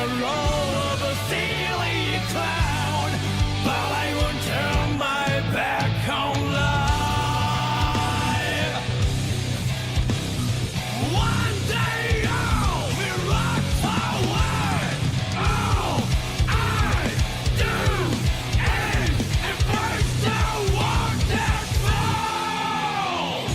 the role of a silly clown, but I won't turn my back on life. One day I'll be rock forward. All I do is embrace the one that falls.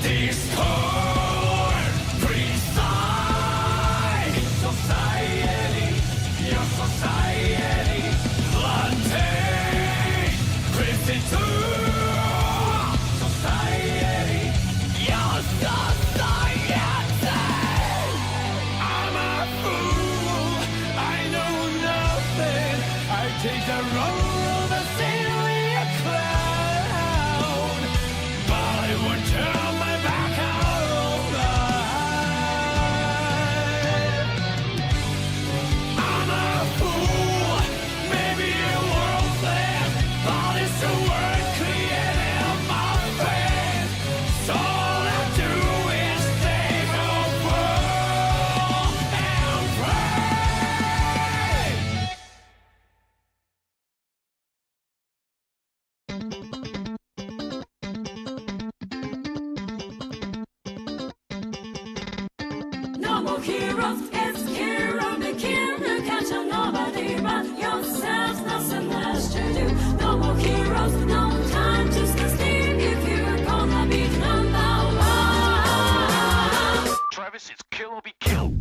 This poor, precise society, your society, planting, Christian society, your society. I'm a fool, I know nothing, I take the role of a silly clown, but I won't turn my back on life. I'm a fool, maybe worthless, but it's the word created on my face. So all I do is take a fall and pray. No more heroes, it's hero the king. You can't tell nobody but yourselves, nothing else to do. No more heroes, no time to stand still if you're gonna be number one. Travis, it's kill or be killed.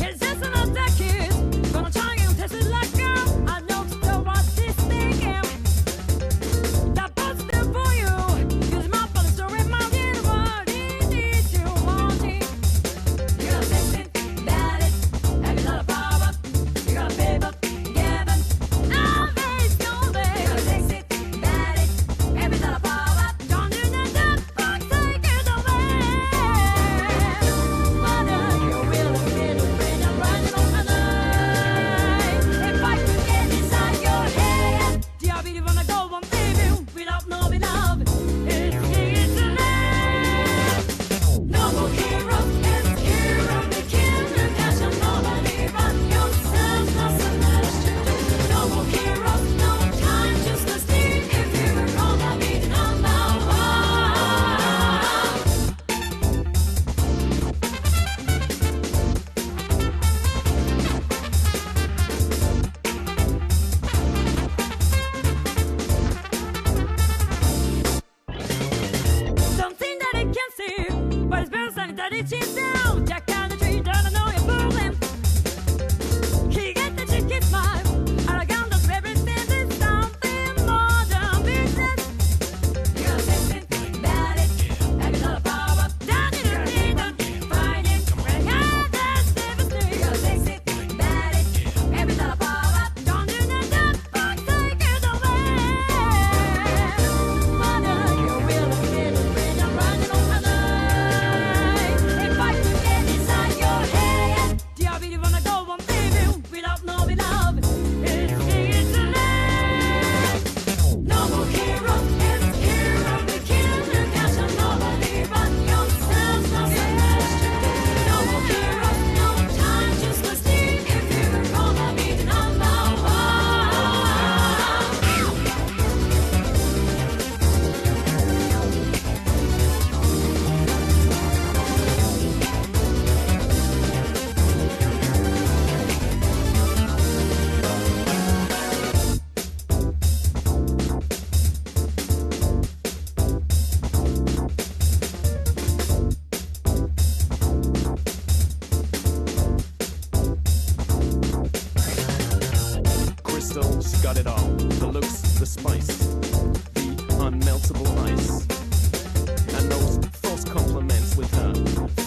It's just another kid, gonna try and test it like a I know still what this thing is. That butt's there for you. Use my phone to remind you what it is you want it. You gotta fix it, bad it, have you not a power? You gotta pay up, give it. All days gone there. You gotta fix it, bad it, have you not a power? Don't do that, fuck, take it away. Whether you really feel the pain I'm running on my night. If I could get inside your head, do you really wanna go on, baby, without knowing love? It's easy. No more heroes, it's hero the king. You can't show nobody but yourself, nothing else to do. No more heroes, no time, just to steal if you were gonna be number one. Something that I can see, but it's better something that it seems down. Jack and the tree, don't know you're fooling. He get the chicken smile, and I got the everything is something more than business. You gotta fix it, bad it, have you not a power? Down in the freedom, find it, and have that sympathy. You gotta fix it, bad it, have you not a power? Don't do that, fuck, take it away. Whether you really feel the freedom running on my night. If I could get got it all. The looks, the spice, the unmeltable ice. And those false compliments with her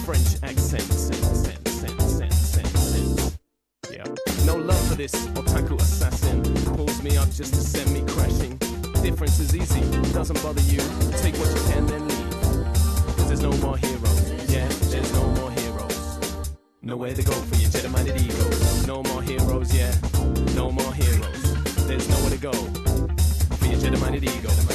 French accent. Yeah. No love for this otaku assassin. Pulls me up just to send me crashing. Difference is easy, doesn't bother you. Take what you can, then leave. Cause there's no more heroes. Yeah, there's no more heroes. Nowhere to go for your Jedi-minded ego. No more heroes, yeah. No more heroes. There's nowhere to go for your Jedi-minded ego. No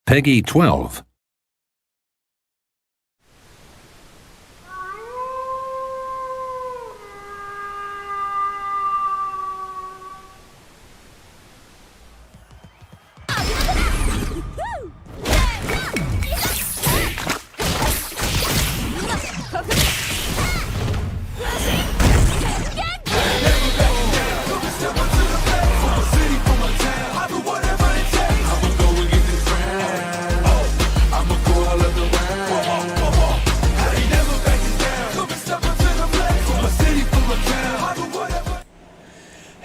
Peggy 12.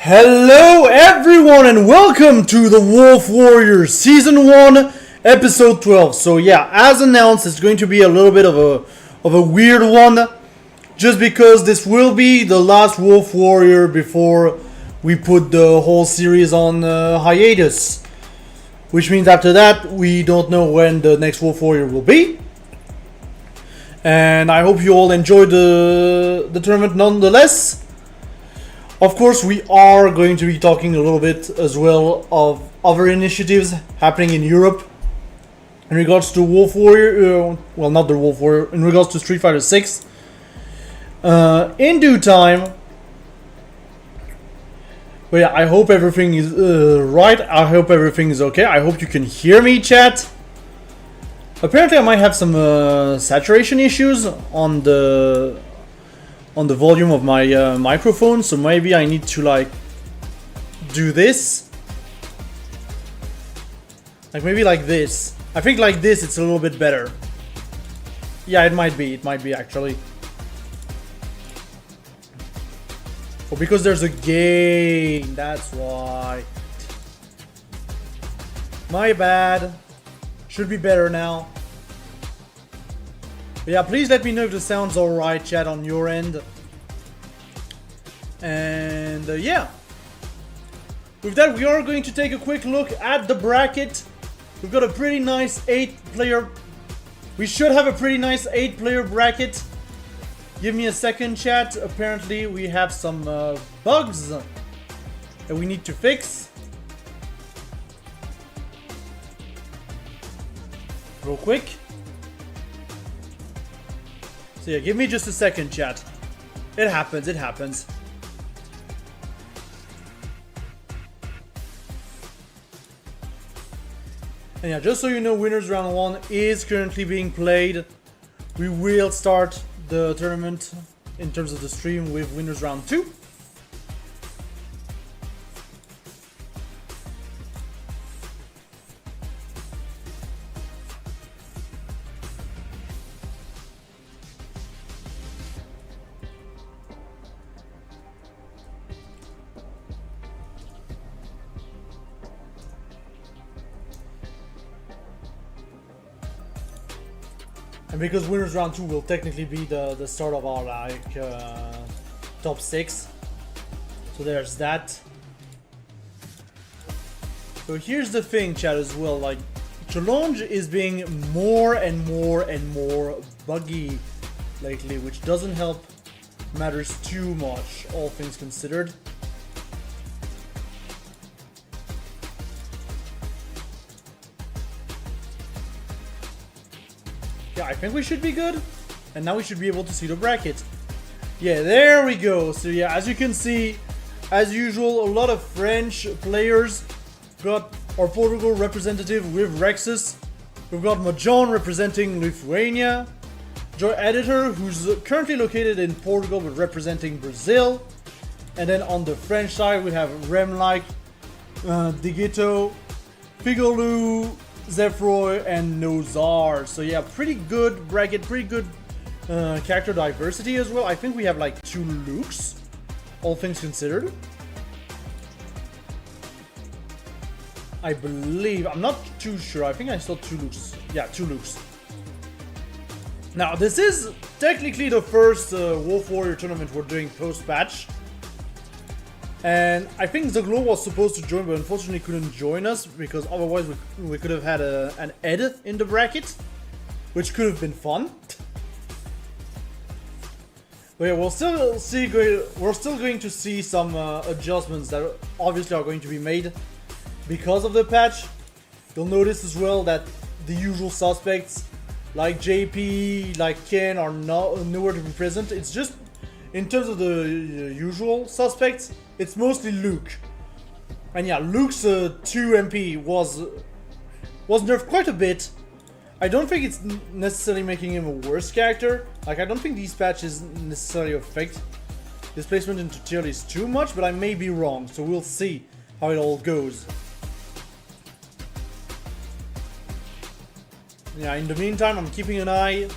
Hello everyone and welcome to the Wolf Warriors Season 1 Episode 12. So yeah, as announced, it's going to be a little bit of a weird one, just because this will be the last Wolf Warrior before we put the whole series on hiatus. Which means after that, we don't know when the next Wolf Warrior will be. And I hope you all enjoyed the tournament nonetheless. Of course, we are going to be talking a little bit as well of other initiatives happening in Europe in regards to Wolf Warrior, well, not the Wolf Warrior, in regards to Street Fighter 6. In due time. But yeah, I hope everything is right. I hope everything is okay. I hope you can hear me, chat. Apparently, I might have some saturation issues on the volume of my microphone, so maybe I need to like do this, like maybe like this. I think like this it's a little bit better. Yeah, it might be actually. Oh, because there's a gain, that's why. My bad. Should be better now. But yeah, please let me know if the sound's alright, chat, on your end. And yeah. With that, we are going to take a quick look at the bracket. We've got a pretty nice 8-player... We should have a pretty nice 8-player bracket. Give me a second, chat. Apparently, we have some bugs that we need to fix. Real quick. So yeah, give me just a second, chat. It happens, it happens. And yeah, just so you know, Winners Round 1 is currently being played. We will start the tournament in terms of the stream with Winners Round 2. And because Winners Round 2 will technically be the start of our like top 6. So there's that. So here's the thing, chat, as well, like Challenge is being more and more buggy lately, which doesn't help matters too much, all things considered. Yeah, I think we should be good. And now we should be able to see the bracket. Yeah, there we go. So yeah, as you can see, as usual, a lot of French players. Got our Portugal representative with Rexus. We've got Mahjong representing Lithuania. Joy Editor, who's currently located in Portugal but representing Brazil. And then on the French side, we have Remlike, Digito, Pigoloo, Zefroy, and Nozar. So yeah, pretty good bracket, pretty good character diversity as well. I think we have like 2 Lukes, all things considered. I believe, I'm not too sure, I think I saw 2 Lukes. Yeah, 2 Lukes. Now, this is technically the first Wolf Warrior tournament we're doing post-patch. And I think Zaglo was supposed to join, but unfortunately couldn't join us, because otherwise we could have had an Ed in the bracket, which could have been fun. But yeah, we're still going to see some adjustments that obviously are going to be made because of the patch. You'll notice as well that the usual suspects like JP, like Ken are nowhere to be present. It's just in terms of the usual suspects, it's mostly Luke. And yeah, Luke's 2 MP was nerfed quite a bit. I don't think it's necessarily making him a worse character. Like, I don't think these patches necessarily affect his placement into tier list too much, but I may be wrong, so we'll see how it all goes. Yeah, in the meantime, I'm keeping an eye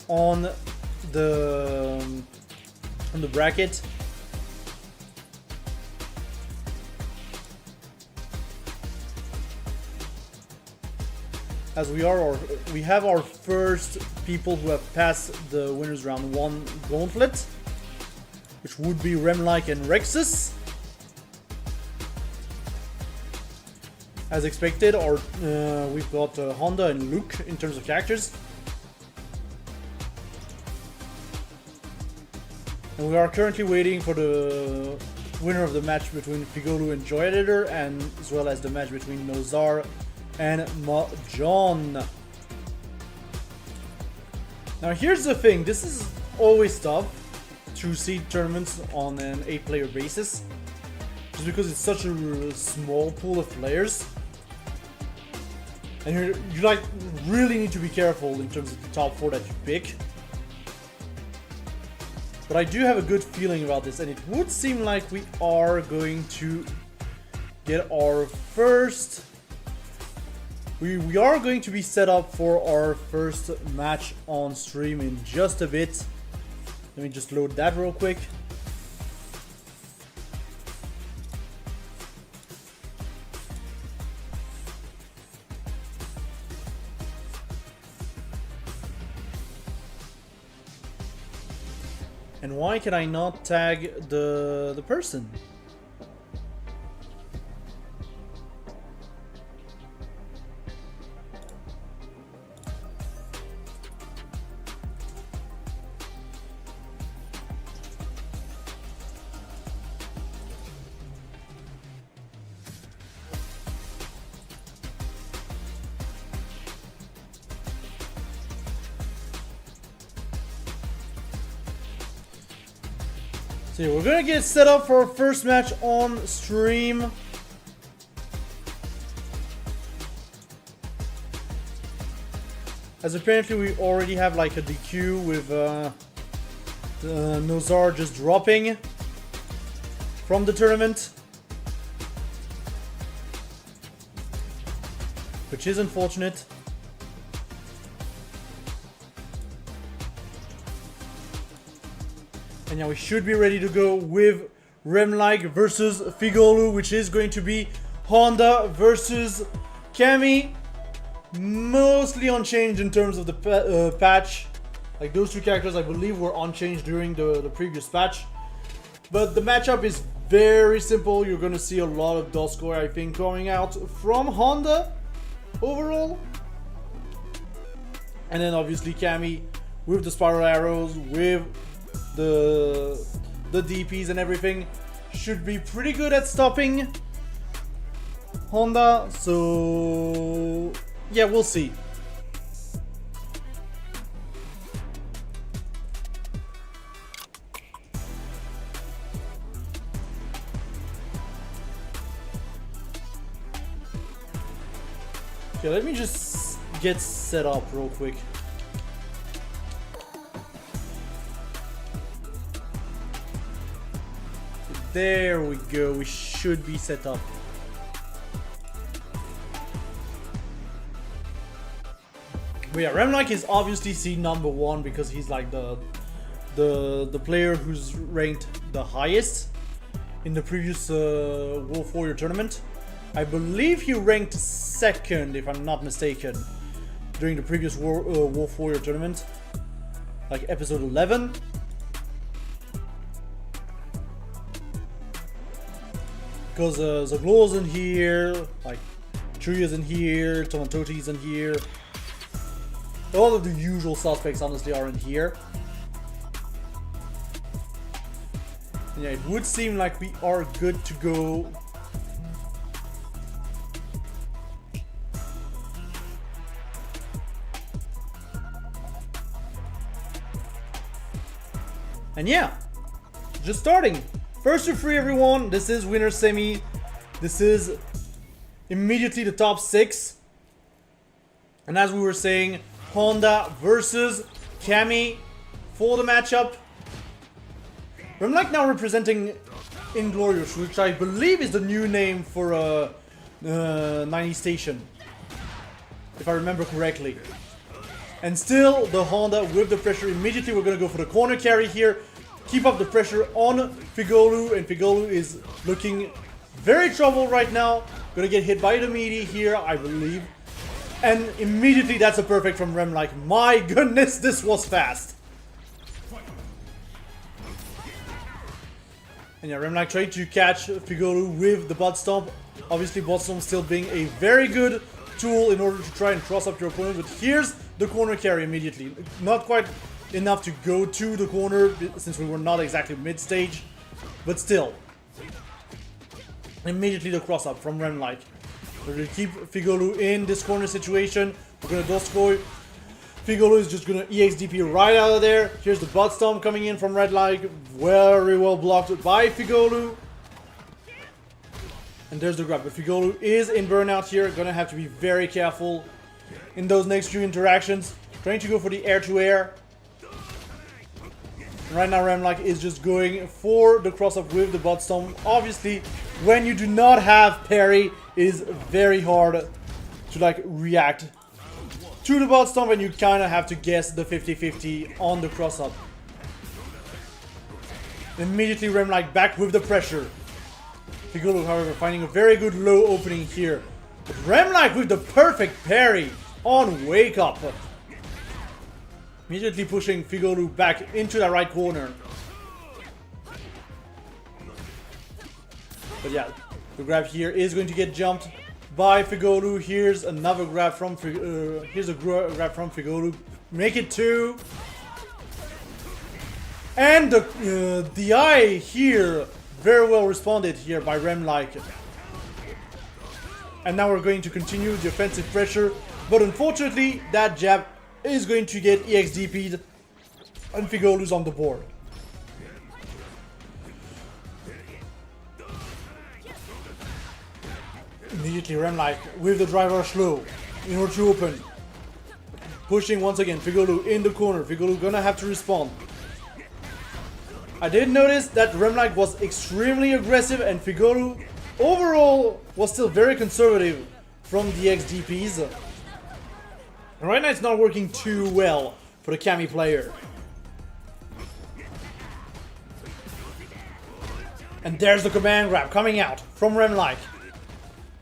on the bracket. As we have our first people who have passed the winners round 1 gauntlet, which would be Remlike and Rexus. As expected, we've got Honda and Luke in terms of characters. And we are currently waiting for the winner of the match between Figolu and Joy Editor, and as well as the match between Nozar and Mahjon. Now here's the thing, this is always tough to seed tournaments on an 8-player basis, just because it's such a small pool of players. And you like really need to be careful in terms of the top 4 that you pick. But I do have a good feeling about this, and it would seem like we are going to get our first... We are going to be set up for our first match on stream in just a bit. Let me just load that real quick. And why can I not tag the person? So we're gonna get set up for our first match on stream. As apparently we already have like a DQ with Nozar just dropping from the tournament, which is unfortunate. And now we should be ready to go with Remlike versus Figolu, which is going to be Honda versus Cammy. Mostly unchanged in terms of the patch. Like those two characters I believe were unchanged during the previous patch. But the matchup is very simple. You're going to see a lot of Duscore, I think, coming out from Honda overall. And then obviously Cammy with the spiral arrows, with the DPs and everything, should be pretty good at stopping Honda. So yeah, we'll see. Okay, let me just get set up real quick. There we go, we should be set up. But yeah, Remlike is obviously seed number 1 because he's like the player who's ranked the highest in the previous Wolf Warrior tournament. I believe he ranked 2nd, if I'm not mistaken, during the previous Wolf Warrior tournament, like episode 11. Because Zaglo's in here, like Chuya's in here, Tomantoti's in here. All of the usual suspects honestly are in here. And yeah, it would seem like we are good to go. And yeah, just starting. First to 3 everyone, this is winner semi. This is immediately the top 6. And as we were saying, Honda versus Cammy for the matchup. Remlike now representing Inglorious, which I believe is the new name for 90 Station, if I remember correctly. And still the Honda with the pressure. Immediately we're gonna go for the corner carry here. Keep up the pressure on Figolu, and Figolu is looking very troubled right now. Gonna get hit by the meaty here, I believe. And immediately that's a perfect from Remlike. My goodness, this was fast. And yeah, Remlike tried to catch Figolu with the butt stomp. Obviously, butt stomp still being a very good tool in order to try and cross up your opponent. But here's the corner carry immediately. Not quite enough to go to the corner since we were not exactly mid-stage, but still. Immediately the cross up from Remlike. We're gonna keep Figolu in this corner situation. We're gonna Doskoi. Figolu is just gonna EXDP right out of there. Here's the butt stomp coming in from Redlike. Very well blocked by Figolu. And there's the grab. But Figolu is in burnout here. Gonna have to be very careful in those next few interactions. Trying to go for the air-to-air. Right now Remlike is just going for the cross-up with the butt stomp. Obviously, when you do not have parry, it is very hard to like react to the butt stomp, and you kind of have to guess the 50-50 on the cross-up. Immediately Remlike back with the pressure. Figolu, however, finding a very good low opening here. But Remlike with the perfect parry on Wake Up. Immediately pushing Figolu back into the right corner. But yeah, the grab here is going to get jumped by Figolu. Here's another grab from grab from Figolu. Make it 2. And the DI here, very well responded here by Remlike. And now we're going to continue the offensive pressure. But unfortunately, that jab is going to get EXDP'd, and Figolu's on the board. Immediately Remlike with the drive rush low in order to open. Pushing once again, Figolu in the corner. Figolu gonna have to respond. I did notice that Remlike was extremely aggressive, and Figolu overall was still very conservative from the XDPs. And right now it's not working too well for the Cammy player. And there's the command grab coming out from Remlike.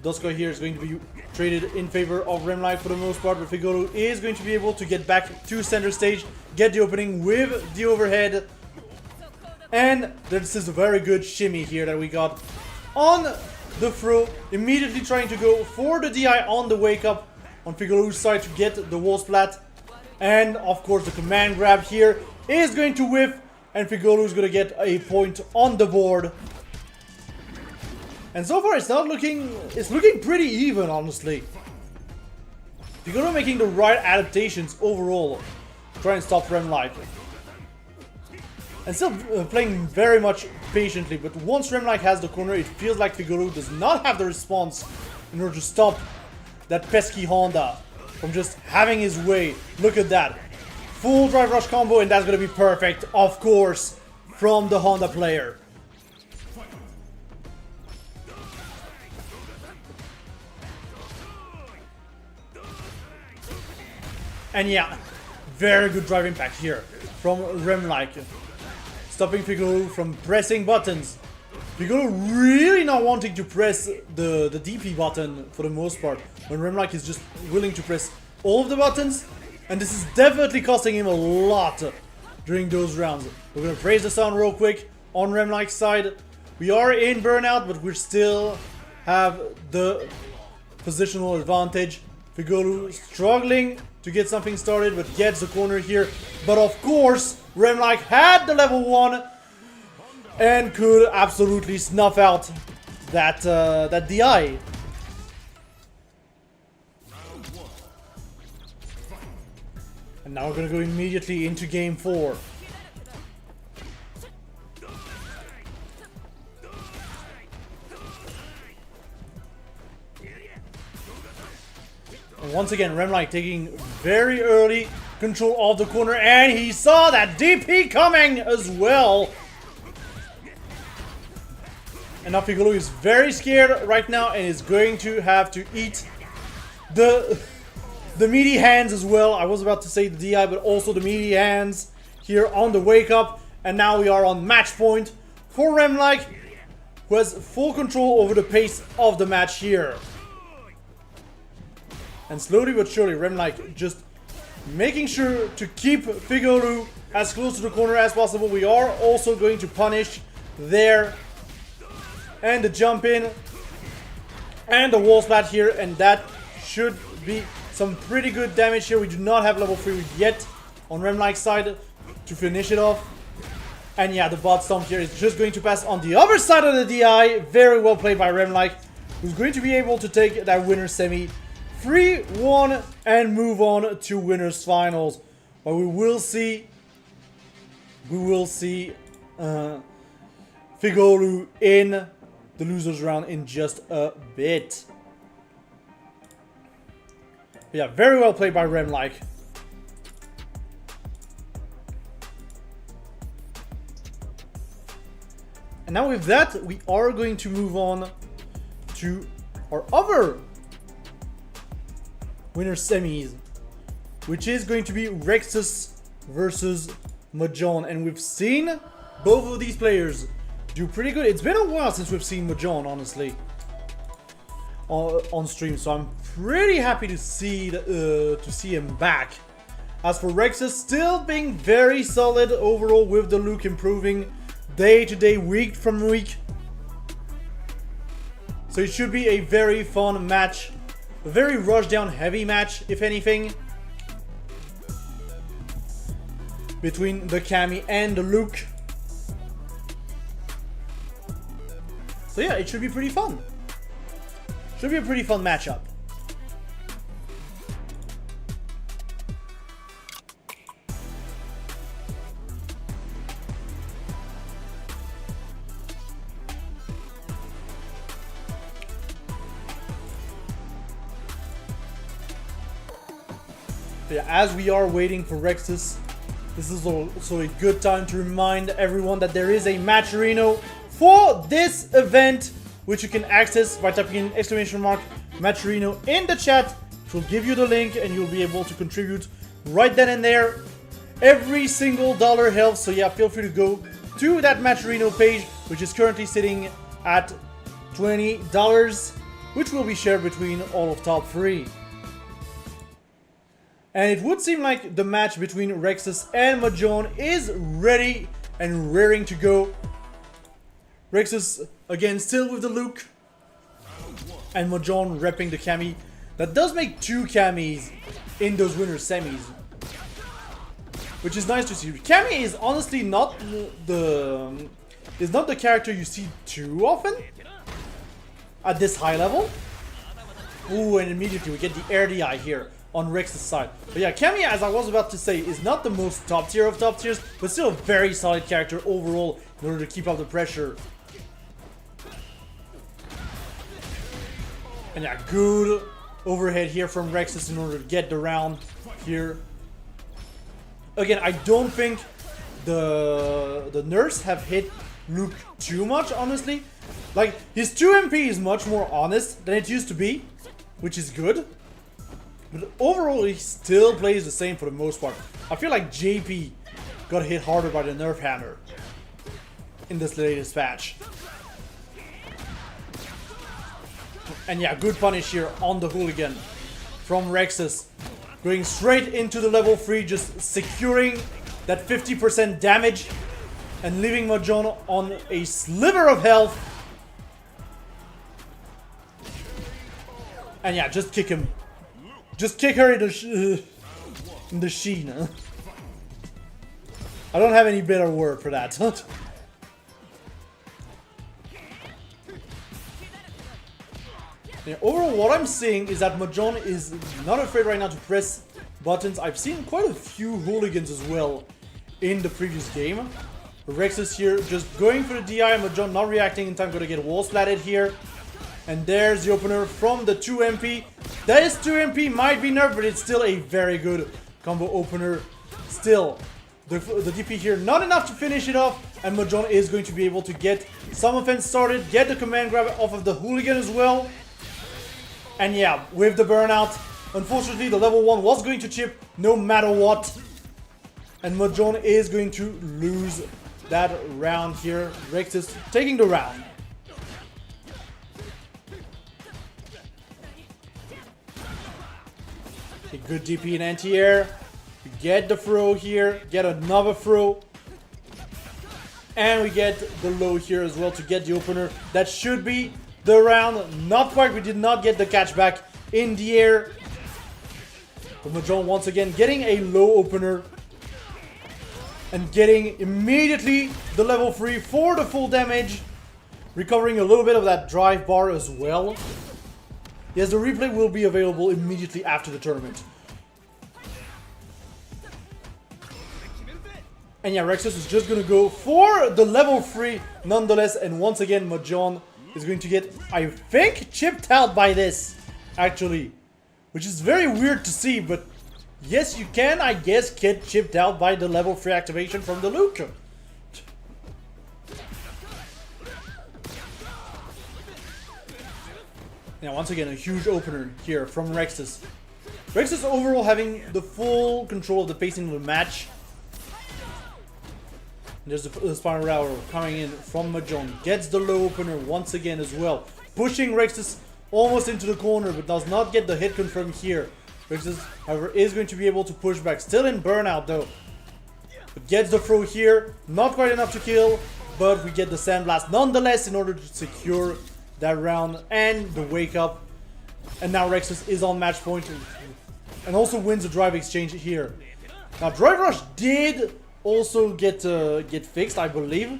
Dusko here is going to be traded in favor of Remlike for the most part, but Figolu is going to be able to get back to center stage, get the opening with the overhead. And this is a very good shimmy here that we got on the throw. Immediately trying to go for the DI on the wake up on Figolu's side to get the wall splat. And of course the command grab here is going to whiff, and Figolu is going to get a point on the board. And so far it's looking pretty even, honestly. Figolu making the right adaptations overall to try and stop Remlike. And still playing very much patiently, but once Remlike has the corner, it feels like Figolu does not have the response in order to stop that pesky Honda from just having his way. Look at that. Full drive rush combo, and that's going to be perfect, of course, from the Honda player. And yeah, very good drive impact here from Remlike. Stopping Figolu from pressing buttons. Figolu really not wanting to press the DP button for the most part, when Remlike is just willing to press all of the buttons. And this is definitely costing him a lot during those rounds. We're going to praise the sound real quick on Remlike's side. We are in burnout, but we still have the positional advantage. Figolu struggling to get something started, but gets the corner here. But of course, Remlike had the level 1 and could absolutely snuff out that that DI. And now we're gonna go immediately into game 4. And once again, Remlike taking very early control of the corner, and he saw that DP coming as well. And now Figolo is very scared right now and is going to have to eat the meaty hands as well. I was about to say the DI, but also the meaty hands here on the wake up. And now we are on match point for Remlike, who has full control over the pace of the match here. And slowly but surely, Remlike just making sure to keep Figolo as close to the corner as possible. We are also going to punish there. And the jump in. And the wall splat here. And that should be some pretty good damage here. We do not have level 3 yet on Remlike's side to finish it off. And yeah, the bot stomp here is just going to pass on the other side of the DI. Very well played by Remlike, who's going to be able to take that winner's semi 3-1 and move on to winners finals. But we will see Figolo in the losers round in just a bit. But yeah, very well played by Remlike. And now with that, we are going to move on to our other winner semis, which is going to be Rexus versus Mahjong. And we've seen both of these players do pretty good. It's been a while since we've seen Mahjong, honestly, on stream, so I'm pretty happy to see him back. As for Rexus, still being very solid overall, with the look improving day to day, week from week. So it should be a very fun match, a very rushdown heavy match, if anything, between the Cammy and the Luke. So yeah, it should be pretty fun. Should be a pretty fun matchup. Yeah, as we are waiting for Rexus, this is also a good time to remind everyone that there is a match arena for this event, which you can access by typing in !match arena in the chat. It will give you the link and you'll be able to contribute right then and there. Every single dollar helps, so yeah, feel free to go to that match arena page, which is currently sitting at $20, which will be shared between all of top 3. And it would seem like the match between Rexus and Mahjong is ready and raring to go. Rexus, again, still with the Luke. And Mahjong repping the Cammy. That does make 2 Cammies in those winner semis, which is nice to see. Cammy is honestly not the character you see too often at this high level. Ooh, and immediately we get the air DI here on Rex's side. But yeah, Cammy, as I was about to say, is not the most top tier of top tiers, but still a very solid character overall in order to keep up the pressure. And yeah, good overhead here from Rexus in order to get the round here. Again, I don't think the nerfs have hit Luke too much, honestly. Like, his 2 MP is much more honest than it used to be, which is good. But overall, he still plays the same for the most part. I feel like JP got hit harder by the nerf hammer in this latest patch. And yeah, good punish here on the hooligan from Rexus. Going straight into the level 3, just securing that 50% damage and leaving Mahjong on a sliver of health. And yeah, just kick him. Just kick her in the sheen. I don't have any better word for that. Yeah, overall, what I'm seeing is that Mahjong is not afraid right now to press buttons. I've seen quite a few hooligans as well in the previous game. Rexus here just going for the DI, Mahjong not reacting in time, gonna get wall splatted here. And there's the opener from the 2MP. This 2MP might be nerfed, but it's still a very good combo opener. Still, the DP here, not enough to finish it off. And Mahjong is going to be able to get some offense started, get the command grab off of the hooligan as well. And yeah, with the burnout, unfortunately the level 1 was going to chip no matter what. And Mahjong is going to lose that round here. Rex is taking the round. A good DP in anti-air. Get the throw here, get another throw. And we get the low here as well to get the opener. That should be the round. Not quite, we did not get the catch back in the air. But Mahjong once again getting a low opener. And getting immediately the level 3 for the full damage. Recovering a little bit of that drive bar as well. Yes, the replay will be available immediately after the tournament. And yeah, Rexus is just gonna go for the level 3 nonetheless. And once again, Mahjong is going to get, I think, chipped out by this, actually. Which is very weird to see, but yes, you can, I guess, get chipped out by the level 3 activation from the Luke. Now, once again, a huge opener here from Rexus. Rexus overall having the full control of the pacing of the match. And there's the Spinal Rower coming in from Mahjong. Gets the low opener once again as well. Pushing Rexus almost into the corner, but does not get the hit confirmed here. Rexus, however, is going to be able to push back. Still in burnout though. But gets the throw here. Not quite enough to kill, but we get the Sandblast nonetheless in order to secure that round and the wake up. And now Rexus is on match point and also wins the drive exchange here. Now Drive Rush did also get fixed, I believe,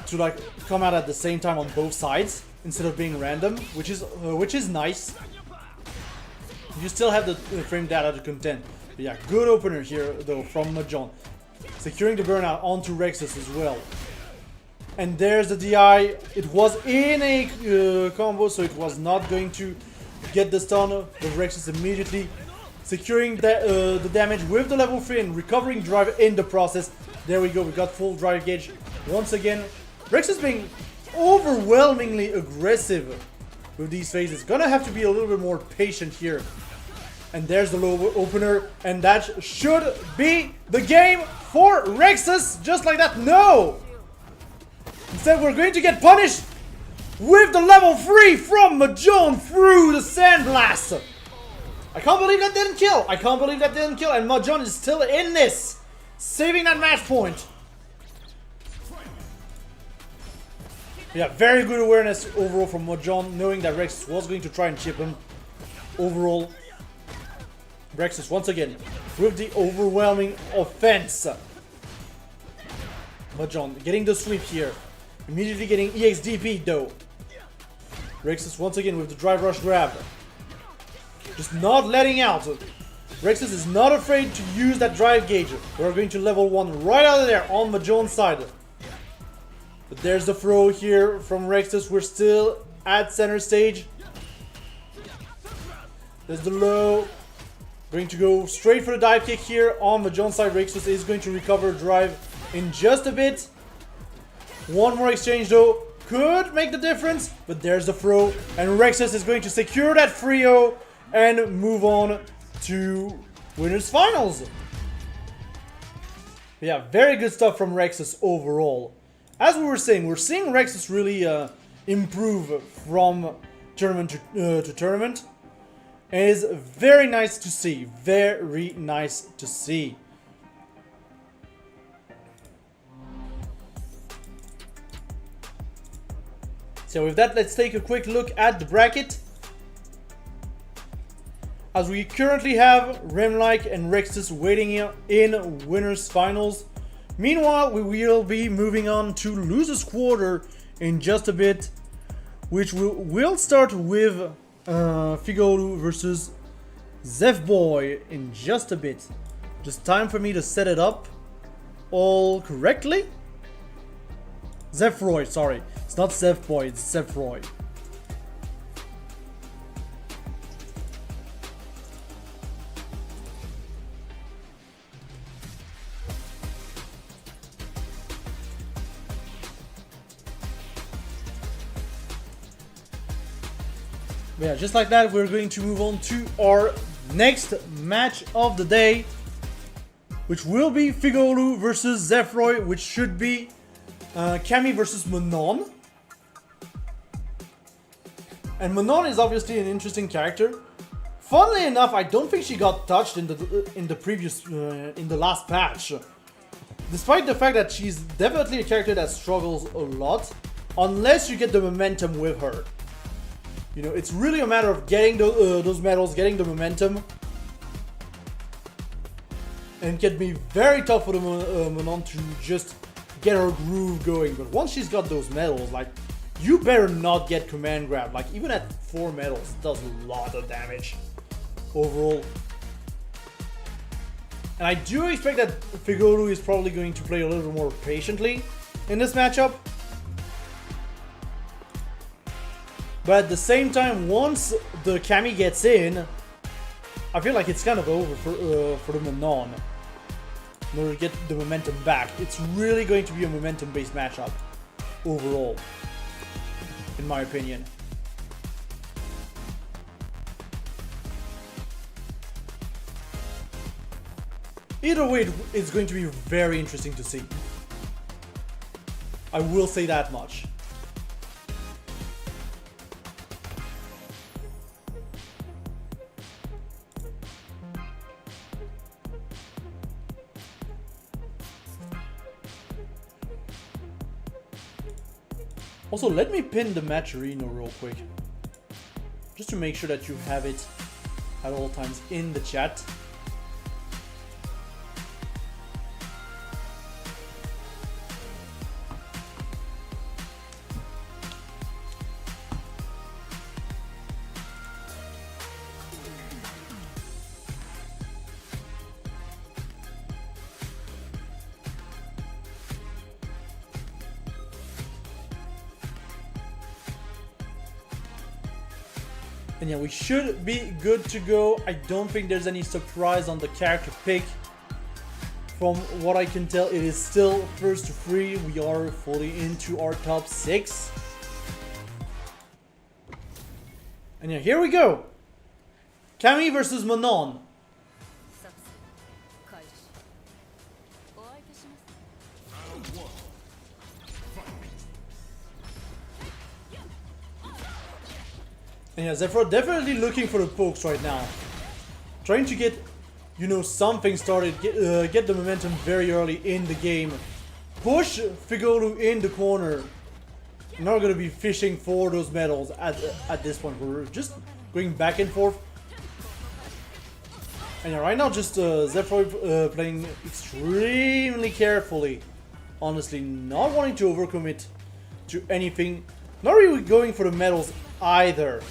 to like come out at the same time on both sides instead of being random, which is nice. You still have the frame data to contend. But yeah, good opener here though from Mahjong, securing the burnout onto Rexus as well. And there's the DI. It was in a combo, so it was not going to get the stun. But Rexus immediately securing the damage with the level 3 and recovering drive in the process. There we go, we got full drive gauge once again. Rexus being overwhelmingly aggressive with these phases. Gonna have to be a little bit more patient here. And there's the low opener, and that should be the game for Rexus. Just like that, no! Instead, we're going to get punished with the level 3 from Mahjong through the Sandblast. I can't believe that didn't kill. I can't believe that didn't kill. And Mahjong is still in this, saving that match point. Yeah, very good awareness overall from Mahjong, knowing that Rexus was going to try and chip him. Overall, Rexus once again with the overwhelming offense. Mahjong getting the sweep here. Immediately getting EXDP though. Rexus once again with the drive rush grab. Just not letting out. Rexus is not afraid to use that drive gauge. We're going to level 1 right out of there on Mahjong's side. But there's the throw here from Rexus. We're still at center stage. There's the low. Going to go straight for the dive kick here on Mahjong's side. Rexus is going to recover drive in just a bit. One more exchange though could make the difference, but there's the throw, and Rexus is going to secure that 3-0 and move on to winners finals. Yeah, very good stuff from Rexus overall. As we were saying, we're seeing Rexus really improve from tournament to tournament. And it is very nice to see. Very nice to see. So with that, let's take a quick look at the bracket. As we currently have Remlike and Rexus waiting in winners finals. Meanwhile, we will be moving on to losers quarter in just a bit, which will start with Figolu versus Zefboy in just a bit. Just time for me to set it up all correctly. Zefroy, sorry. It's not Zefboy, it's Zefroy. Yeah, just like that, we're going to move on to our next match of the day, which will be Figolu versus Zefroy, which should be Cammy versus Manon. And Manon is obviously an interesting character. Funnily enough, I don't think she got touched in the last patch. Despite the fact that she's definitely a character that struggles a lot, unless you get the momentum with her. You know, it's really a matter of getting those medals, getting the momentum. And it can be very tough for the Manon to just get her groove going. But once she's got those medals, like, you better not get command grab. Like, even at 4 medals, it does a lot of damage overall. And I do expect that Figolu is probably going to play a little more patiently in this matchup. But at the same time, once the Cammy gets in, I feel like it's kind of over for the Manon. In order to get the momentum back. It's really going to be a momentum-based matchup overall, in my opinion. Either way, it's going to be very interesting to see. I will say that much. Also, let me pin the match arena real quick, just to make sure that you have it at all times in the chat. And yeah, we should be good to go. I don't think there's any surprise on the character pick. From what I can tell, it is still first to 3. We are fully into our top 6. And yeah, here we go. Cammy versus Manon. And yeah, Zefro definitely looking for the pokes right now. Trying to get, you know, something started, get the momentum very early in the game. Push Figolu in the corner. Not going to be fishing for those medals at this point. We're just going back and forth. And yeah, right now just Zefro playing extremely carefully. Honestly, not wanting to overcommit to anything. Not really going for the medals either.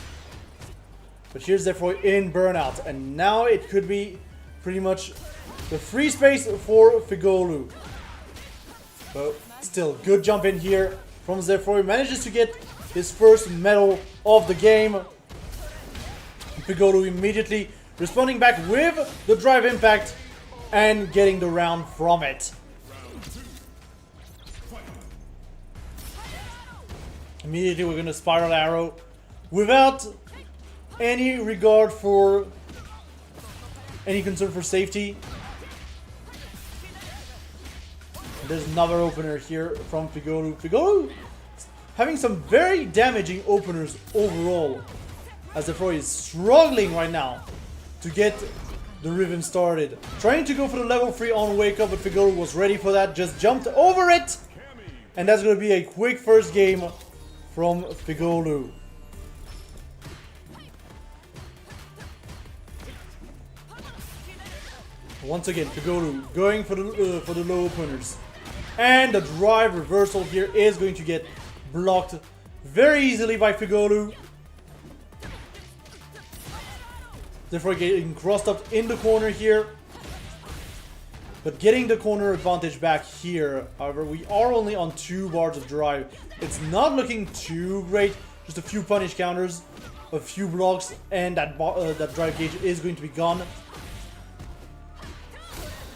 But here's Zefroy in burnout, and now it could be pretty much the free space for Figolu. But still, good jump in here from Zefroy. Manages to get his first medal of the game. Figolu immediately responding back with the drive impact and getting the round from it. Immediately we're going to spiral arrow without any regard for any concern for safety. And there's another opener here from Figolu. Figolu having some very damaging openers overall, as Zefroy is struggling right now to get the rhythm started. Trying to go for the level 3 on wake up, but Figolu was ready for that, just jumped over it. And that's going to be a quick first game from Figolu. Once again, Figolu going for the low openers. And the drive reversal here is going to get blocked very easily by Figolu. Therefore getting crossed up in the corner here. But getting the corner advantage back here. However, we are only on 2 bars of drive. It's not looking too great. Just a few punish counters, a few blocks, and that drive gauge is going to be gone.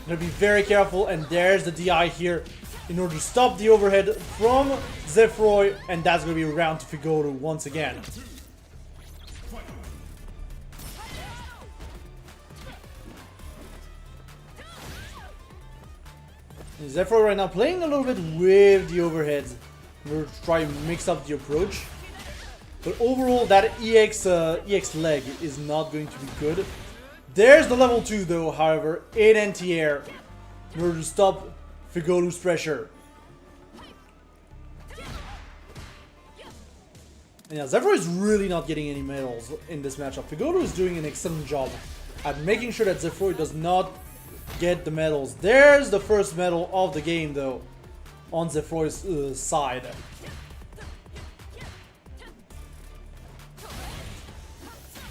Gonna be very careful, and there's the DI here in order to stop the overhead from Zefroy, and that's gonna be a round to Figolu once again. Zephyr right now playing a little bit with the overheads. We're trying to mix up the approach. But overall, that EX leg is not going to be good. There's the level 2 though, however, in anti-air. In order to stop Figolu's pressure. And yeah, Zephyr is really not getting any medals in this matchup. Figolu is doing an excellent job at making sure that Zephyr does not get the medals. There's the first medal of the game though, on Zephyr's side.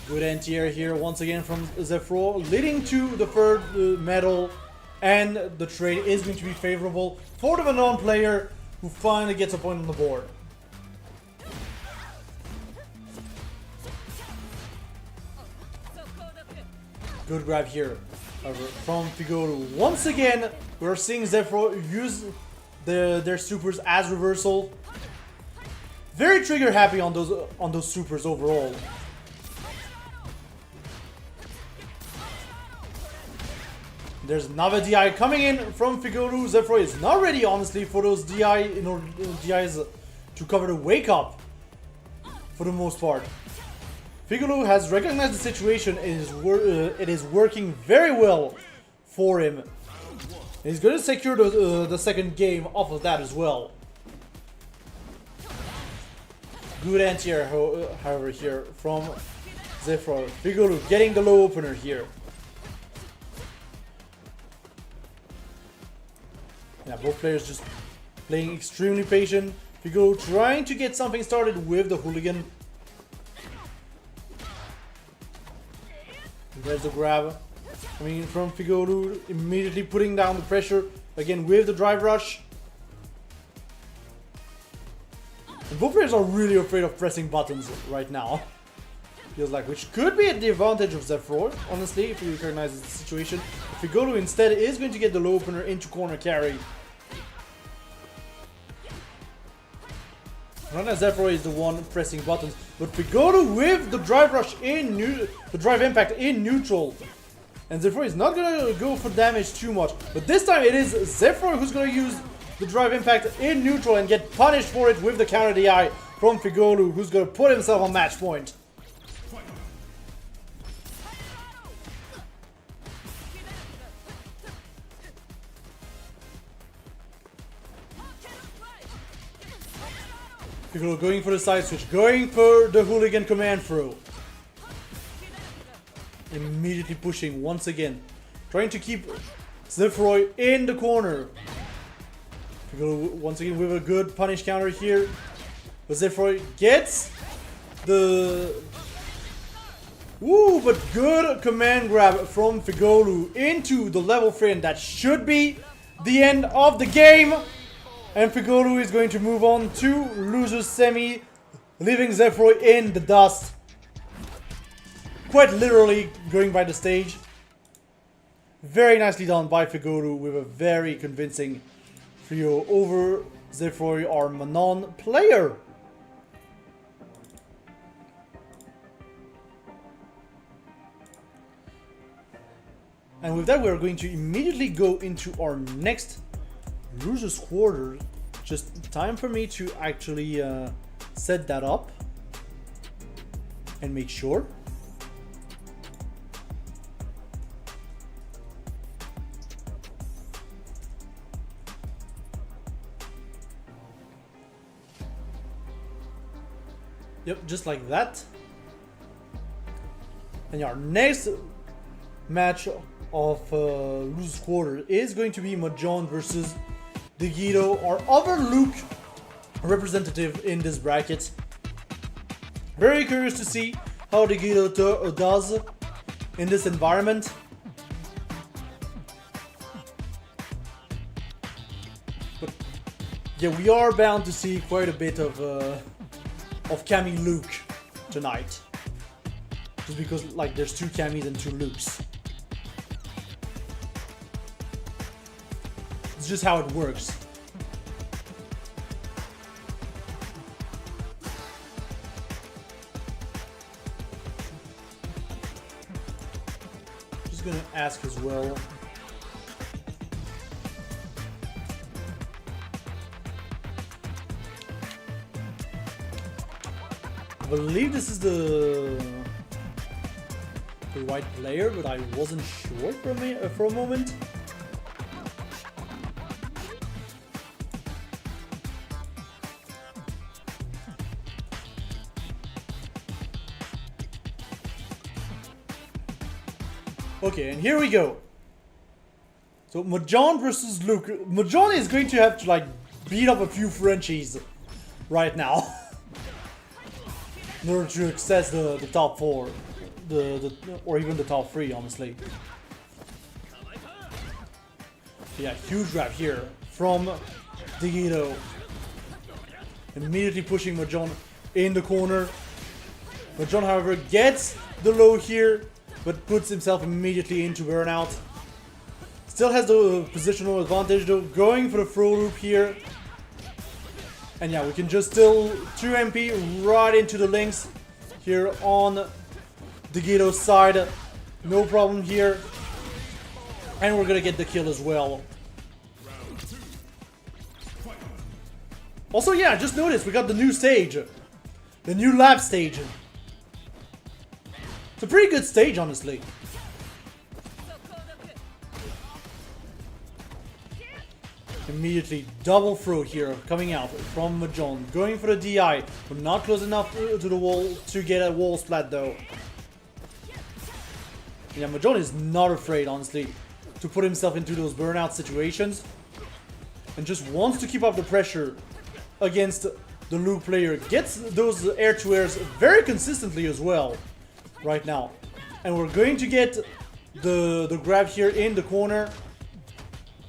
Good anti-air here once again from Zephyr, leading to the third medal, and the trade is going to be favorable for the Manon player who finally gets a point on the board. Good grab here from Figolu. Once again, we're seeing Zephyr use their supers as reversal. Very trigger happy on those supers overall. There's another DI coming in from Figolu. Zephyr is not ready, honestly, for those DIs to cover the wake up for the most part. Figolu has recognized the situation and it is working very well for him. And he's going to secure the second game off of that as well. Good anti-air, however, here from Zephyr. Figolu getting the low opener here. Yeah, both players just playing extremely patient. Figolu trying to get something started with the hooligan. There's the grab coming in from Figolu, immediately putting down the pressure again with the drive rush. And both players are really afraid of pressing buttons right now. Feels like, which could be at the advantage of Zephyr, honestly, if he recognizes the situation. Figolu instead is going to get the low opener into corner carry. Not as Zephyr is the one pressing buttons, but Figolu with the drive rush in the drive impact in neutral. And Zephyr is not gonna go for damage too much, but this time it is Zephyr who's gonna use the drive impact in neutral and get punished for it with the counter DI from Figolu, who's gonna put himself on match point. Figolu going for the side switch, going for the hooligan command throw. Immediately pushing once again, trying to keep Zephyr in the corner. Figolu once again with a good punish counter here. But Zephyr gets the... Woo, but good command grab from Figolu into the level 3, and that should be the end of the game. And Figolu is going to move on to loser's semi, leaving Zephyr in the dust. Quite literally going by the stage. Very nicely done by Figolu with a very convincing trio over Zephyr, our Manon player. And with that, we are going to immediately go into our next loser's quarter. Just time for me to actually set that up and make sure. Yep, just like that. And our next match of loser's quarter is going to be Mahjong versus Digito, our other Luke representative in this bracket. Very curious to see how Digito does in this environment. But yeah, we are bound to see quite a bit of Cammy Luke tonight. Just because like there's 2 Cammys and 2 Lukes. It's just how it works. Just gonna ask as well believe this is the right player, but I wasn't sure for a moment. Okay, and here we go. So Mahjong versus Luke. Mahjong is going to have to like beat up a few Frenchies right now in order to access the top 4, or even the top 3, honestly. Yeah, huge grab here from Digito. Immediately pushing Mahjong in the corner. Mahjong, however, gets the low here, but puts himself immediately into burnout. Still has the positional advantage though, going for the throw loop here. And yeah, we can just still 2 MP right into the links here on Digito's side. No problem here. And we're gonna get the kill as well. Also, yeah, just noticed we got the new stage. The new lab stage. It's a pretty good stage, honestly. Immediately double throw here coming out from Mahjong, going for the DI, but not close enough to the wall to get a wall splat though. Yeah, Mahjong is not afraid, honestly, to put himself into those burnout situations, and just wants to keep up the pressure against the Luke player. Gets those air-to-airs very consistently as well right now. And we're going to get the grab here in the corner.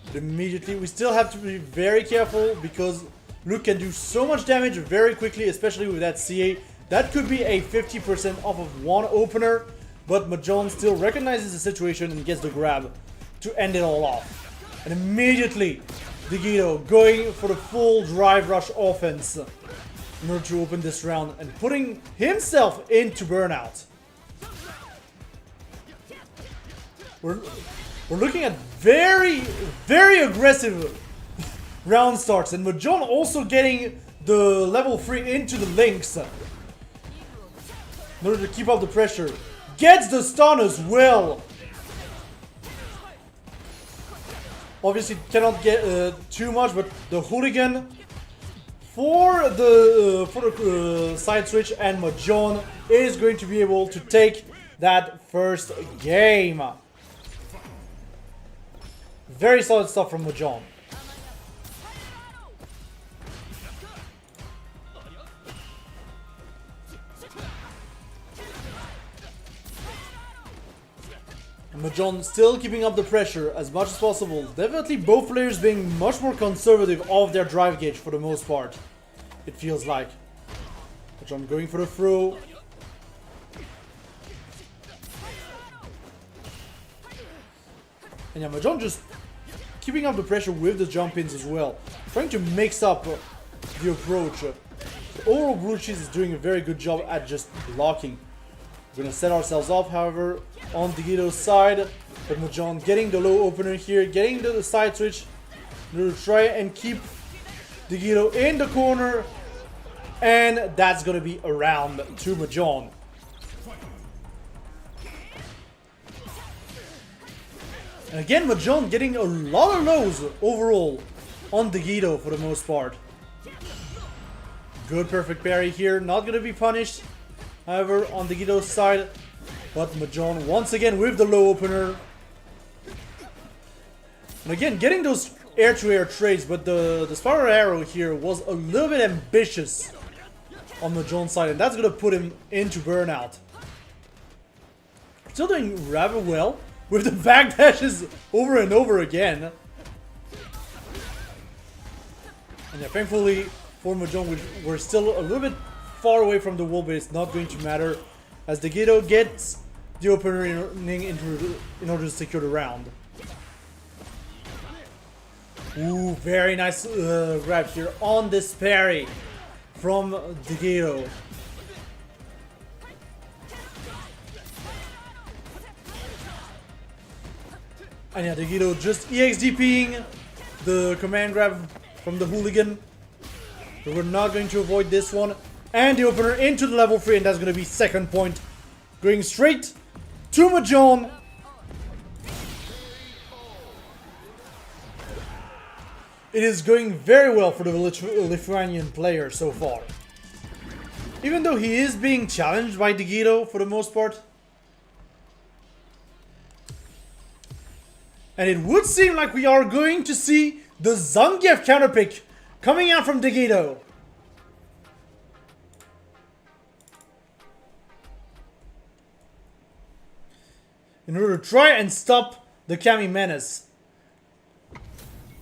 But immediately, we still have to be very careful because Luke can do so much damage very quickly, especially with that CA. That could be a 50% off of one opener, but Mahjong still recognizes the situation and gets the grab to end it all off. And immediately, Digito going for the full drive rush offense in order to open this round and putting himself into burnout. We're looking at very, very aggressive round starts, and Mahjong also getting the level 3 into the links in order to keep up the pressure. Gets the stun as well. Obviously cannot get too much, but the hooligan for the side switch, and Mahjong is going to be able to take that first game. Very solid stuff from Mahjong. Mahjong still keeping up the pressure as much as possible. Definitely both players being much more conservative of their drive gauge for the most part, it feels like. Mahjong going for the throw. And yeah, Mahjong just keeping up the pressure with the jump ins as well. Trying to mix up the approach. Overall, Blue Cheese is doing a very good job at just blocking. We're gonna set ourselves off, however, on Digito's side. But Mahjong getting the low opener here, getting the side switch. We'll try and keep Digito in the corner. And that's gonna be a round to Mahjong. And again, Mahjong getting a lot of lows overall on Digito for the most part. Good perfect parry here, not gonna be punished. However, on Digito's side, but Mahjong once again with the low opener. And again, getting those air-to-air trades, but the spiral arrow here was a little bit ambitious on Mahjong's side, and that's gonna put him into burnout. Still doing rather well with the backdashes over and over again. And yeah, thankfully for Mahjong, we're still a little bit far away from the wall, but it's not going to matter as Digito gets the opener in order to secure the round. Ooh, very nice grab here on this parry from Digito. And yeah, Digito just EXDPing the command grab from the hooligan. But we're not going to avoid this one. And the opener into the level 3, and that's going to be second point. Going straight to Mahjong. It is going very well for the Lithuanian player so far. Even though he is being challenged by Digito for the most part. And it would seem like we are going to see the Zangief counterpick coming out from Digito. In order to try and stop the Kami menace.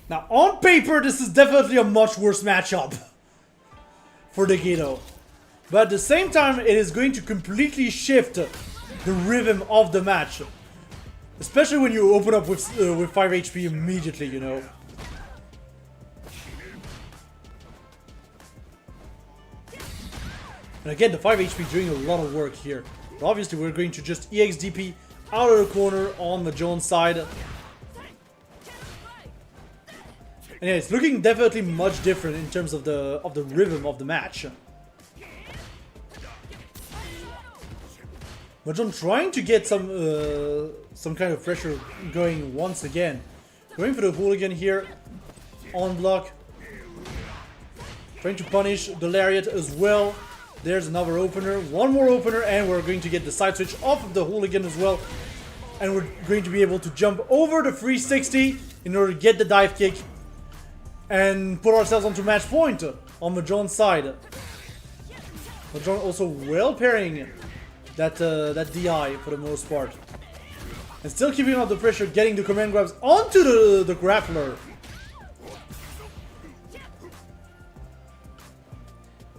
Now, on paper, this is definitely a much worse matchup for Digito. But at the same time, it is going to completely shift the rhythm of the match. Especially when you open up with 5 HP immediately, you know. And again, the 5 HP doing a lot of work here. But obviously, we're going to just EXDP out of the corner on the Jones side. And yeah, it's looking definitely much different in terms of the rhythm of the match. Mahjong trying to get some kind of pressure going once again. Going for the hooligan here on block. Trying to punish the lariat as well. There's another opener, one more opener, and we're going to get the side switch off of the hooligan as well. And we're going to be able to jump over the 360 in order to get the dive kick. And put ourselves onto match point on Mahjong's side. Mahjong also well pairing that DI for the most part. And still keeping up the pressure, getting the command grabs onto the grappler.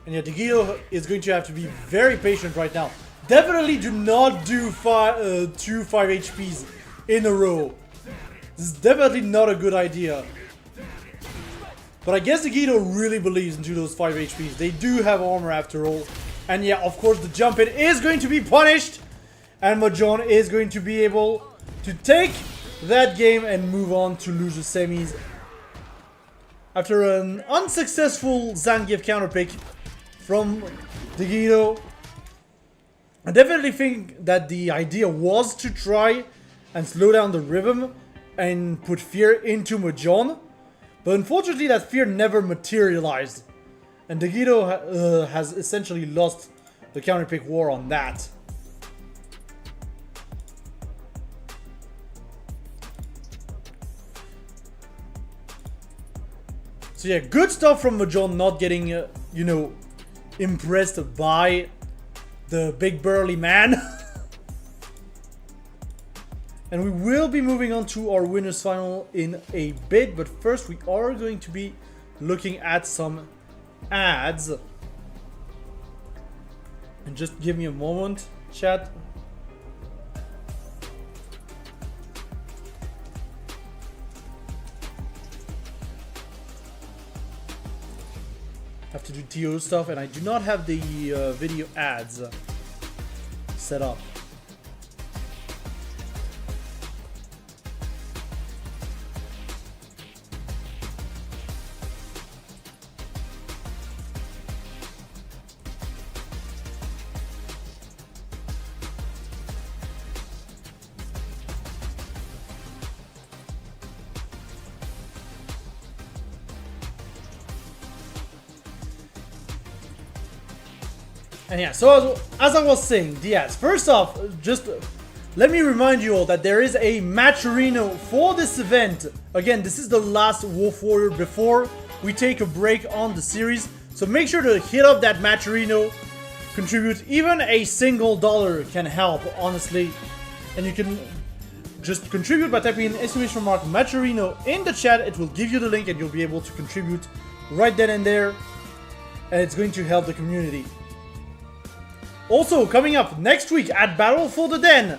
And yeah, Digito is going to have to be very patient right now. Definitely do not do 2 5 HPs in a row. This is definitely not a good idea. But I guess Digito really believes into those 5 HPs. They do have armor after all. And yeah, of course the jump in is going to be punished. And Mahjong is going to be able to take that game and move on to lose the semis. After an unsuccessful Zangief counterpick from Digito. I definitely think that the idea was to try and slow down the rhythm and put fear into Mahjong. But unfortunately that fear never materialized. And Digito has essentially lost the counterpick war on that. So yeah, good stuff from Mahjong not getting, you know, impressed by the big burly man. And we will be moving on to our winners final in a bit, but first we are going to be looking at some ads. And just give me a moment, chat. Have to do TO stuff, and I do not have the video ads set up. And yeah, so as I was saying, the ads. First off, just let me remind you all that there is a matcherino for this event. Again, this is the last Wolf Warrior before we take a break on the series. So make sure to hit up that matcherino, contribute. Even a single dollar can help, honestly. And you can just contribute by typing in exclamation mark matcherino in the chat. It will give you the link and you'll be able to contribute right then and there. And it's going to help the community. Also, coming up next week at Battle for the Den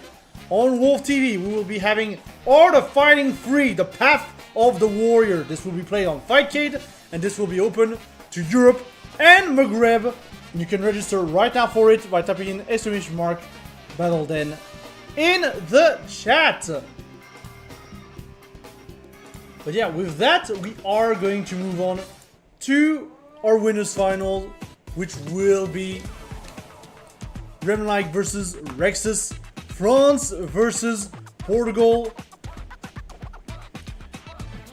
on WolfTV, we will be having Art of Fighting 3, The Path of the Warrior. This will be played on Fightcade, and this will be open to Europe and Maghreb. And you can register right now for it by typing in exclamation mark Battle Den in the chat. But yeah, with that, we are going to move on to our winners final which will be Remlike versus Rexus, France versus Portugal,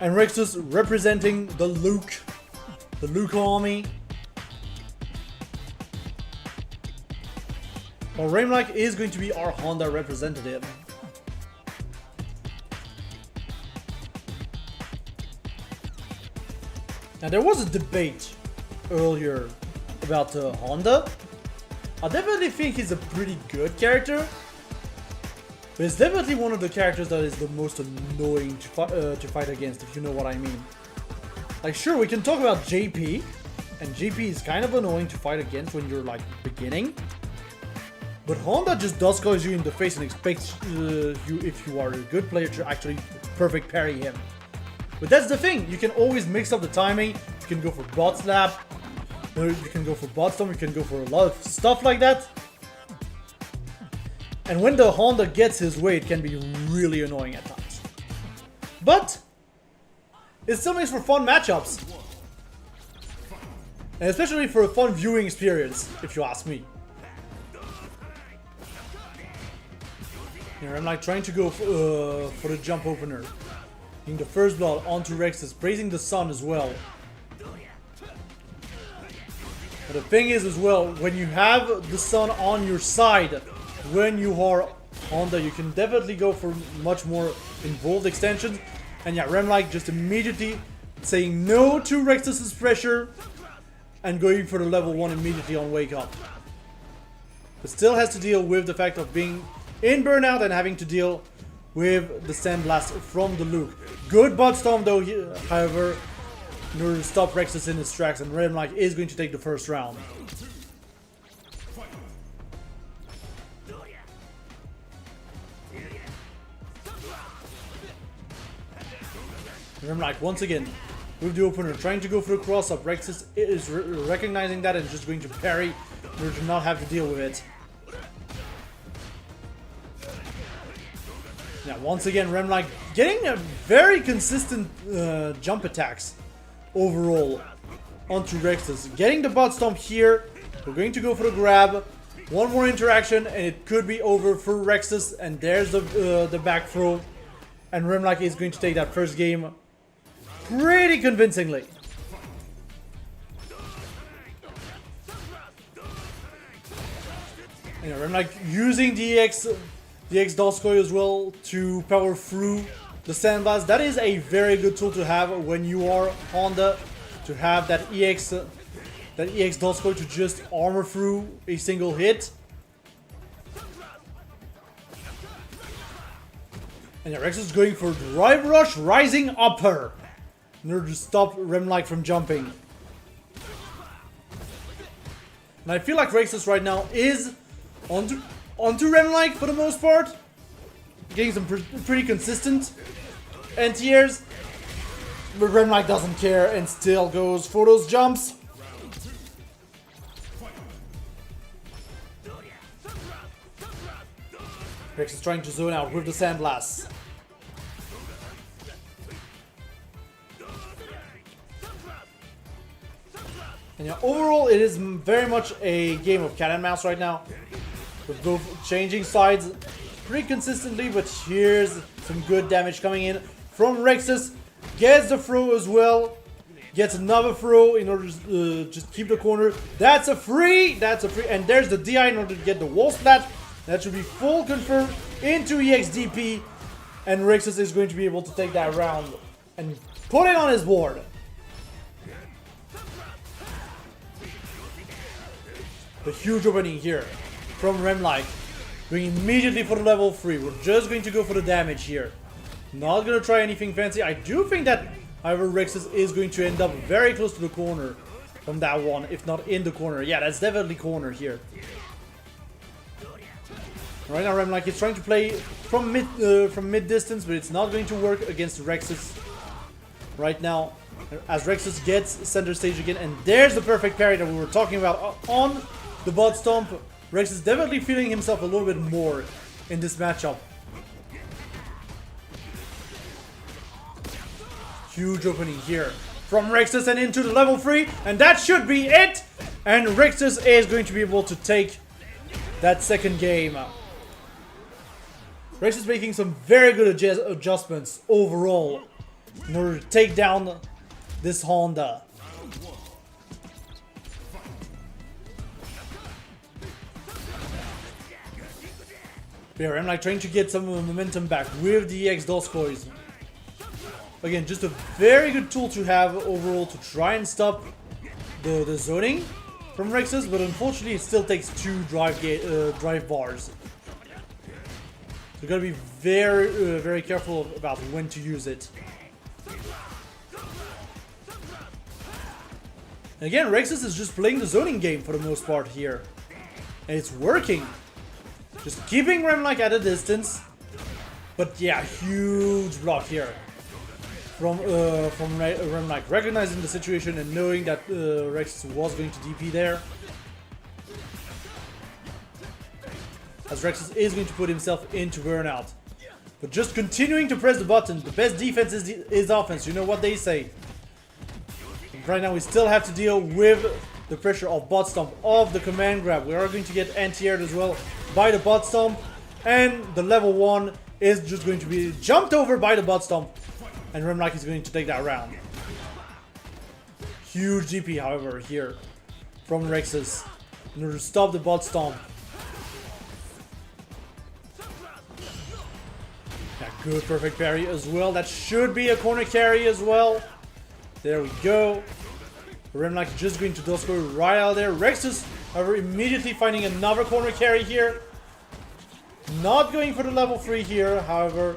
and Rexus representing the Luke army. Well, Remlike is going to be our Honda representative. Now there was a debate earlier about Honda. I definitely think he's a pretty good character, but it's definitely one of the characters that is the most annoying to fight against, if you know what I mean. Like, sure, we can talk about JP, and JP is kind of annoying to fight against when you're like beginning, but Honda just does cause you in the face and expects you, if you are a good player, to actually perfect parry him. But that's the thing, you can always mix up the timing. You can go for bot slap, you can go for bot stomp, you can go for a lot of stuff like that. And when the Honda gets his way, it can be really annoying at times. But it still makes for fun matchups. And especially for a fun viewing experience, if you ask me. Here I'm like trying to go for the jump opener. Getting the first blood onto Rexus, praising the sun as well. But the thing is as well, when you have the sun on your side, when you are Honda, you can definitely go for much more involved extensions. And yeah, Remlike just immediately saying no to Rexus's pressure and going for the level 1 immediately on wake up. But still has to deal with the fact of being in burnout and having to deal with the sandblast from the Luke. Good bot stomp though, however, in order to stop Rexus in his tracks, and Remlike is going to take the first round. Remlike once again with the opener, trying to go for the cross up. Rexus is recognizing that and just going to parry in order to not have to deal with it. Yeah, once again, Remlike getting a very consistent jump attacks overall onto Rexus. Getting the bot stomp here. We're going to go for the grab. One more interaction and it could be over for Rexus. And there's the back throw. And Remlike is going to take that first game pretty convincingly. And Remlike using the X Doskoy as well to power through the sandblast. That is a very good tool to have when you are Honda, to have that EX Doskoy to just armor through a single hit. And yeah, Rexus is going for Drive Rush Rising Upper in order to stop Remlike from jumping. And I feel like Rexus right now is onto Remlike for the most part. Getting some pretty consistent anti-airs. But Remlike doesn't care and still goes for those jumps. Rexus trying to zone out with the sandblast. And yeah, overall it is very much a game of cat and mouse right now, with both changing sides pretty consistently. But here's some good damage coming in from Rexus. Gets the throw as well. Gets another throw in order to just keep the corner. That's a free. And there's the DI in order to get the wall splat. That should be full confirmed into EXDP. And Rexus is going to be able to take that round and put it on his board. The huge opening here from Remlike. Going immediately for the level 3. We're just going to go for the damage here. Not going to try anything fancy. I do think that, however, Rexus is going to end up very close to the corner from that one, if not in the corner. Yeah, that's definitely corner here. Right now, Remlike is trying to play from mid distance, but it's not going to work against Rexus right now, as Rexus gets center stage again. And there's the perfect parry that we were talking about on the bot stomp. Rexus definitely feeling himself a little bit more in this matchup. Huge opening here from Rexus and into the level 3, and that should be it. And Rexus is going to be able to take that second game. Rexus making some very good adjustments overall in order to take down this Honda. Here, I'm like trying to get some momentum back with the EX Doskoys. Again, just a very good tool to have overall to try and stop the zoning from Rexus, but unfortunately it still takes 2 drive bars. So you gotta be very careful about when to use it. And again, Rexus is just playing the zoning game for the most part here. And it's working. Just keeping Remlike at a distance. But yeah, huge block here. From Remlike recognizing the situation and knowing that Rexus was going to DP there. As Rexus is going to put himself into burnout. But just continuing to press the button. The best defense is offense. You know what they say. Right now we still have to deal with the pressure of bot stomp, of the command grab. We are going to get anti-aired as well by the bot stomp. And the level 1 is just going to be jumped over by the bot stomp. And Remlike is going to take that round. Huge DP, however, here from Rexus in order to stop the bot stomp. Yeah, good perfect parry as well. That should be a corner carry as well. There we go. Remlike just going to Dosko right out there. Rexus, however, immediately finding another corner carry here. Not going for the level 3 here, however.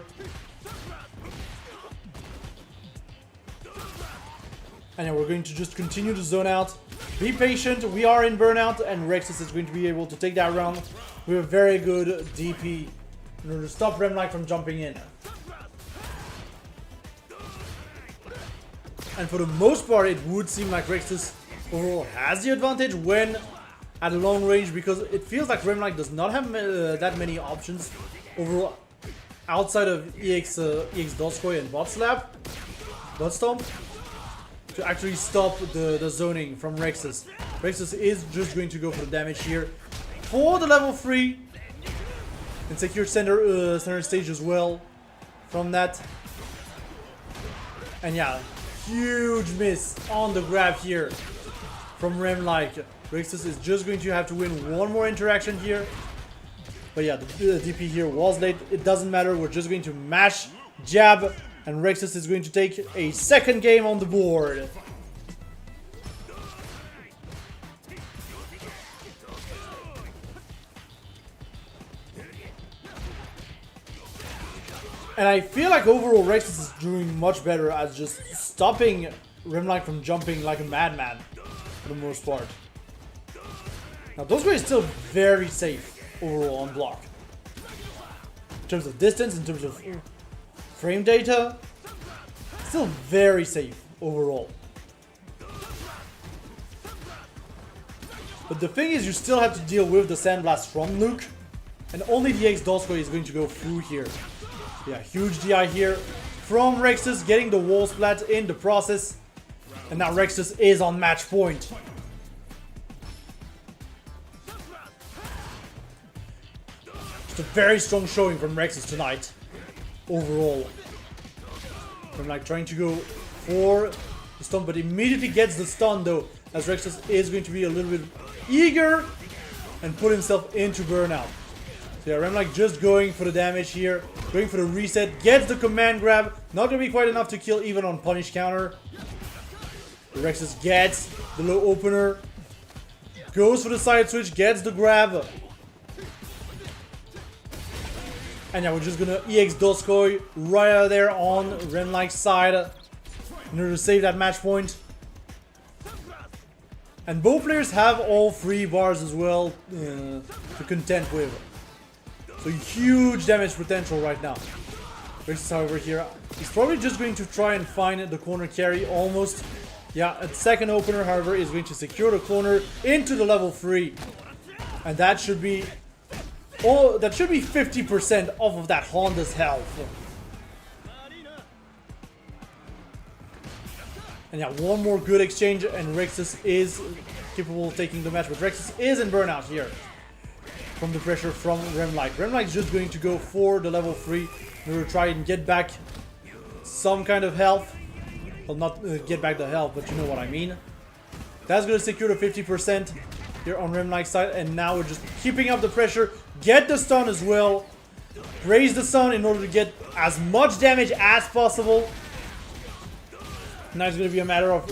And yeah, we're going to just continue to zone out. Be patient, we are in burnout, and Rexus is going to be able to take that round with a very good DP in order to stop Remlike from jumping in. And for the most part, it would seem like Rexus overall has the advantage when at a long range, because it feels like Remlike does not have that many options overall outside of EX Doskoy and Bot Slap, Bot Stomp, to actually stop the zoning from Rexus. Rexus is just going to go for the damage here for the level 3 and secure center stage as well from that. And yeah, huge miss on the grab here from Remlike. Rexus is just going to have to win one more interaction here. But yeah, the DP here was late. It doesn't matter. We're just going to mash, jab, and Rexus is going to take a second game on the board. And I feel like overall Rexus is doing much better at just stopping Remlike from jumping like a madman for the most part. Now Doskoy is still very safe overall on block. In terms of distance, in terms of frame data, still very safe overall. But the thing is, you still have to deal with the Sandblast from Luke, and only the EX Doskoy is going to go through here. Yeah, huge DI here from Rexus, getting the wall splat in the process. And now Rexus is on match point. Just a very strong showing from Rexus tonight, overall. I'm like trying to go for the stun, but immediately gets the stun though, as Rexus is going to be a little bit eager and put himself into burnout. So yeah, Remlike just going for the damage here, going for the reset, gets the command grab, not going to be quite enough to kill even on punish counter. Rexus gets the low opener, goes for the side switch, gets the grab. And yeah, we're just gonna EX Doskoy right out there on Remlike's side in order to save that match point. And both players have all 3 bars as well to contend with. So huge damage potential right now. Rexus, however, here, he's probably just going to try and find the corner carry almost. Yeah, a second opener, however, is going to secure the corner into the level 3. And that should be... oh, that should be 50% off of that Honda's health. And yeah, one more good exchange and Rexus is capable of taking the match, but Rexus is in burnout here from the pressure from Remlike. Remlike's just going to go for the level 3 in order to try and get back some kind of health. Well, not get back the health, but you know what I mean. That's going to secure the 50% here on Remlike's side, and now we're just keeping up the pressure. Get the stun as well. Raise the stun in order to get as much damage as possible. Now it's going to be a matter of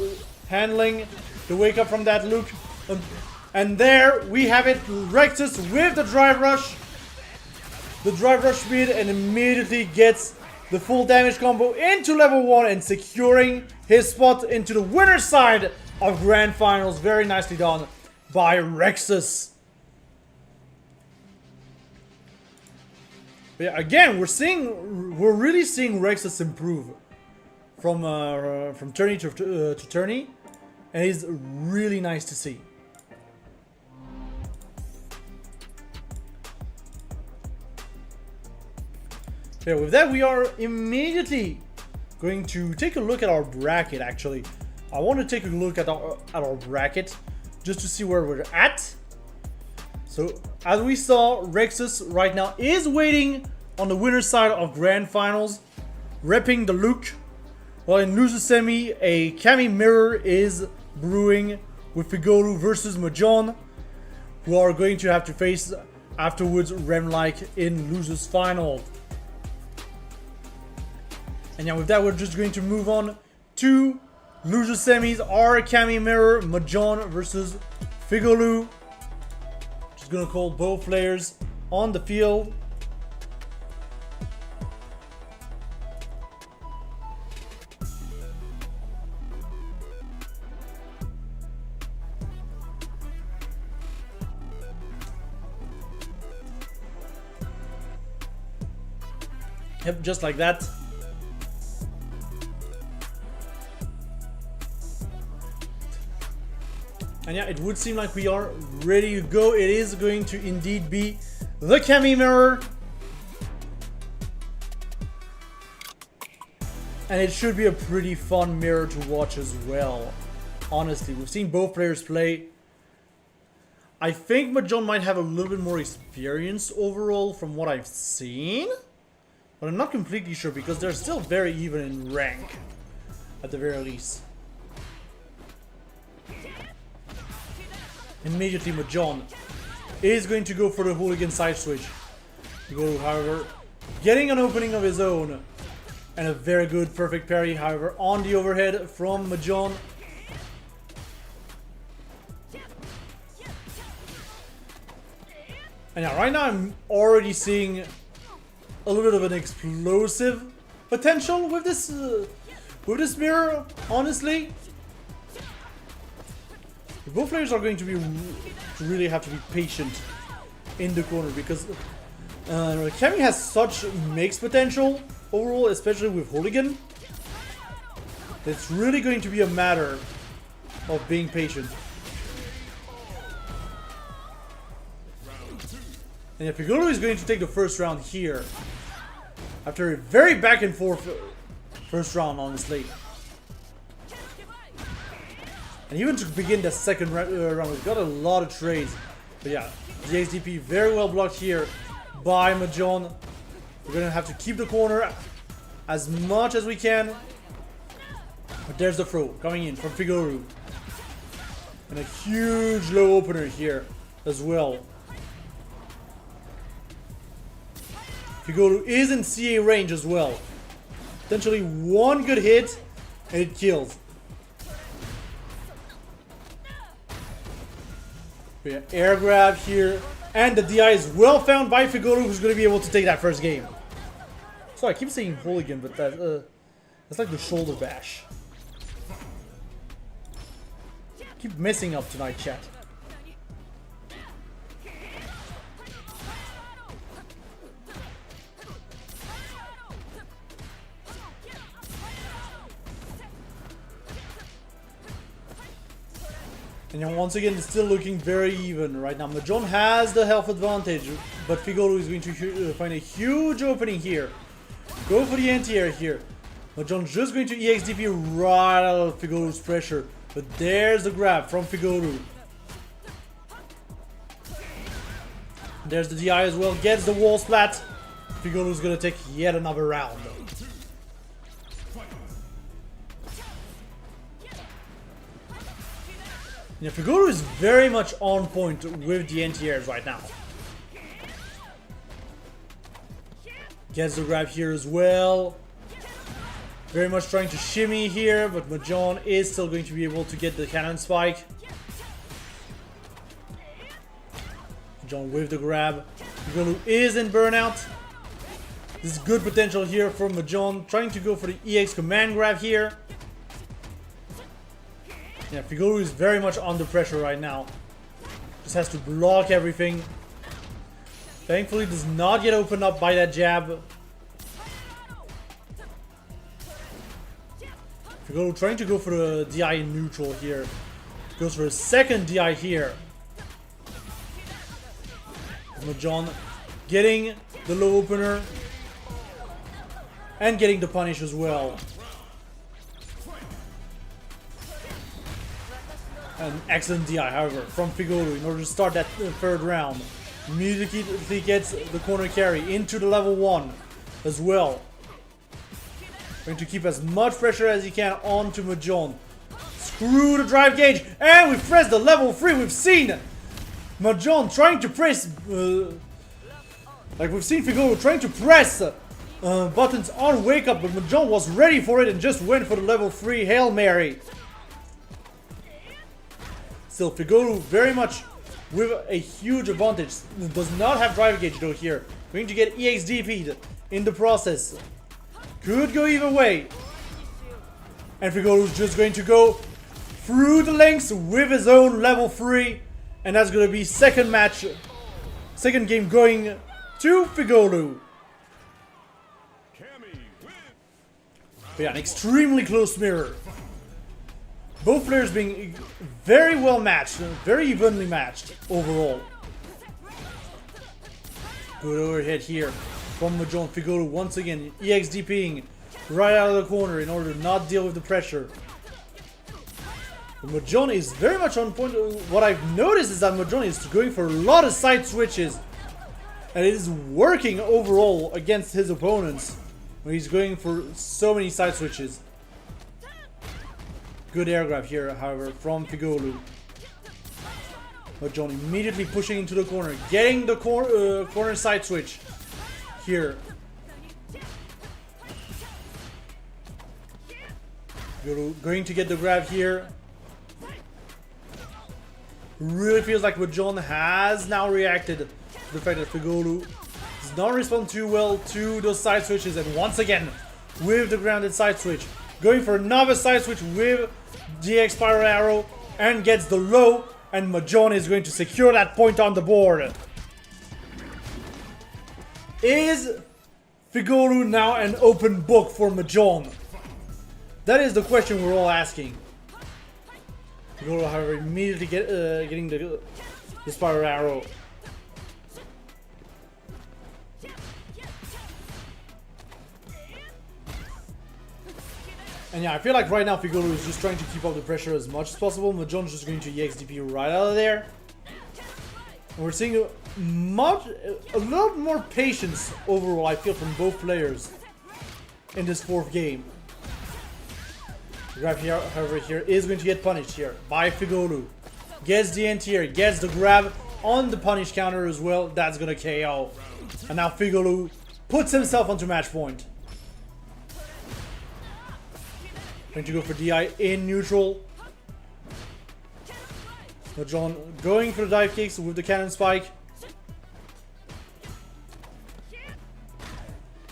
handling the wake up from that Luke. And there we have it, Rexus with the drive rush. The drive rush speed, and immediately gets the full damage combo into level 1 and securing his spot into the winner's side of Grand Finals. Very nicely done by Rexus. But yeah, again, we're really seeing Rexus improve from tourney to tourney, and it's really nice to see. Yeah, with that, we are immediately going to take a look at our bracket. Actually, I want to take a look at our bracket just to see where we're at. So, as we saw, Rexus right now is waiting on the winner's side of Grand Finals, repping the Luke. While in loser semi, a Kami mirror is brewing with Figolu versus Mahjong, who are going to have to face afterwards Remlike in losers final. And yeah, with that, we're just going to move on to loser semis. Our Kami mirror, Mahjong versus Figolu. Just gonna call both players on the field. Yep, just like that. And yeah, it would seem like we are ready to go. It is going to indeed be the Kami mirror. And it should be a pretty fun mirror to watch as well. Honestly, we've seen both players play. I think Mahjong might have a little bit more experience overall from what I've seen. But I'm not completely sure because they're still very even in rank. At the very least. Immediately Mahjong is going to go for the hooligan side switch. Figolu, however, getting an opening of his own. And a very good perfect parry, however, on the overhead from Mahjong. And yeah, right now I'm already seeing a little bit of an explosive potential with this mirror, honestly. Both players are going to really have to be patient in the corner because Kami has such mixed potential overall, especially with Hooligan. It's really going to be a matter of being patient. And if Figolu is going to take the first round here, after a very back and forth first round, honestly. And even to begin the second round, we've got a lot of trades. But yeah, the XDP very well blocked here by Mahjong. We're going to have to keep the corner as much as we can. But there's the throw coming in from Figolu. And a huge low opener here as well. Figolu is in CA range as well. Potentially one good hit and it kills. But yeah, air grab here. And the DI is well found by Figolu, who's going to be able to take that first game. So I keep saying hooligan, but that's like the shoulder bash. Keep messing up tonight, chat. And then once again, it's still looking very even right now. Mahjong has the health advantage, but Figolu is going to find a huge opening here. Go for the anti-air here. Mahjong just going to EXDP right out of Figolu's pressure. But there's the grab from Figolu. There's the DI as well. Gets the wall splat. Figolu's gonna take yet another round. Yeah, Figolu is very much on point with the anti-airs right now. Gets the grab here as well. Very much trying to shimmy here, but Mahjong is still going to be able to get the cannon spike. Mahjong with the grab. Figolu is in burnout. This is good potential here for Mahjong, trying to go for the EX command grab here. Yeah, Figolu is very much under pressure right now. Just has to block everything. Thankfully does not get opened up by that jab. Figolu trying to go for the DI in neutral here. Goes for a second DI here. Mahjong getting the low opener. And getting the punish as well. An excellent DI, however, from Figolu in order to start that third round. Immediately gets the corner carry into the level 1 as well. Going to keep as much pressure as he can onto Mahjong. Screw the drive gauge, and we've pressed the level 3. We've seen Mahjong trying to press, like we've seen Figolu trying to press buttons on wake up, but Mahjong was ready for it and just went for the level 3 Hail Mary. Still, Figolu very much with a huge advantage. Does not have drive gauge though here. Going to get EX DP'd in the process. Could go either way. And Figolu's just going to go through the lengths with his own level 3. And that's going to be second game going to Figolu. But yeah, an extremely close mirror. Both players being very well matched, very evenly matched overall. Good overhead here from Mahjong. Figolu once again EX DPing right out of the corner in order to not deal with the pressure. But Mahjong is very much on point. What I've noticed is that Mahjong is going for a lot of side switches. And it is working overall against his opponents. He's going for so many side switches. Good air grab here, however, from Figolu. Mahjong immediately pushing into the corner, getting the corner side switch here. Figolu going to get the grab here. Really feels like Mahjong has now reacted to the fact that Figolu does not respond too well to those side switches, and once again with the grounded side switch. Going for another side switch with DX Spiral Arrow and gets the low, and Mahjong is going to secure that point on the board. Is Figolu now an open book for Mahjong? That is the question we're all asking. Figolu, however, immediately getting the Spiral Arrow. And yeah, I feel like right now Figolu is just trying to keep up the pressure as much as possible. Mahjong's just going to EXDP right out of there. And we're seeing a lot more patience overall, I feel, from both players in this fourth game. The grab here, however, here is going to get punished here by Figolu. Gets the anti-air, gets the grab on the punish counter as well. That's going to KO. And now Figolu puts himself onto match point. Going to go for DI in neutral. Mahjong going for the dive kicks with the cannon spike.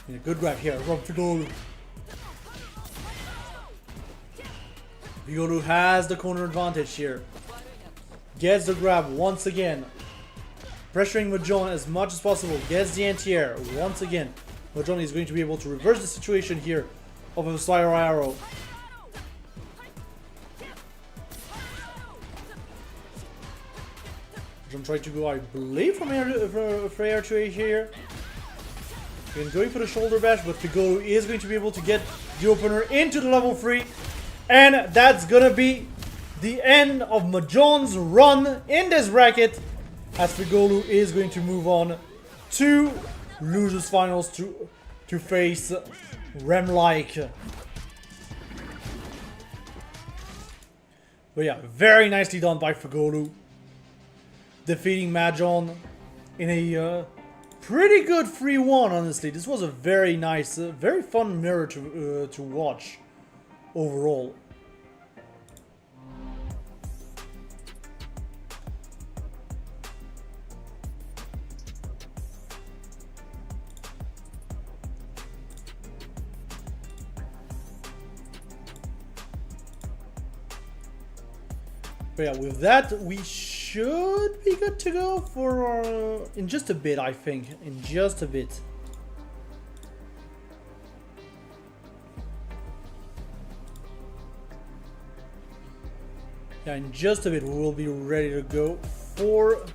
Yeah, good grab here from Figolu. Figolu has the corner advantage here. Gets the grab once again. Pressuring Mahjong as much as possible. Gets the anti-air once again. Mahjong is going to be able to reverse the situation here of a spiral arrow. Trying to go, I believe, from air to air here. Again, going for the shoulder bash, but Figolu is going to be able to get the opener into the level 3. And that's gonna be the end of Mahjong's run in this bracket. as Figolu is going to move on to losers finals to face Remlike. But yeah, very nicely done by Figolu, defeating Mahjong in a pretty good 3-1, honestly. This was a very nice, very fun mirror to watch overall. But yeah, with that, we should be good to go for in just a bit, I think. In just a bit. Yeah, in just a bit, we will be ready to go for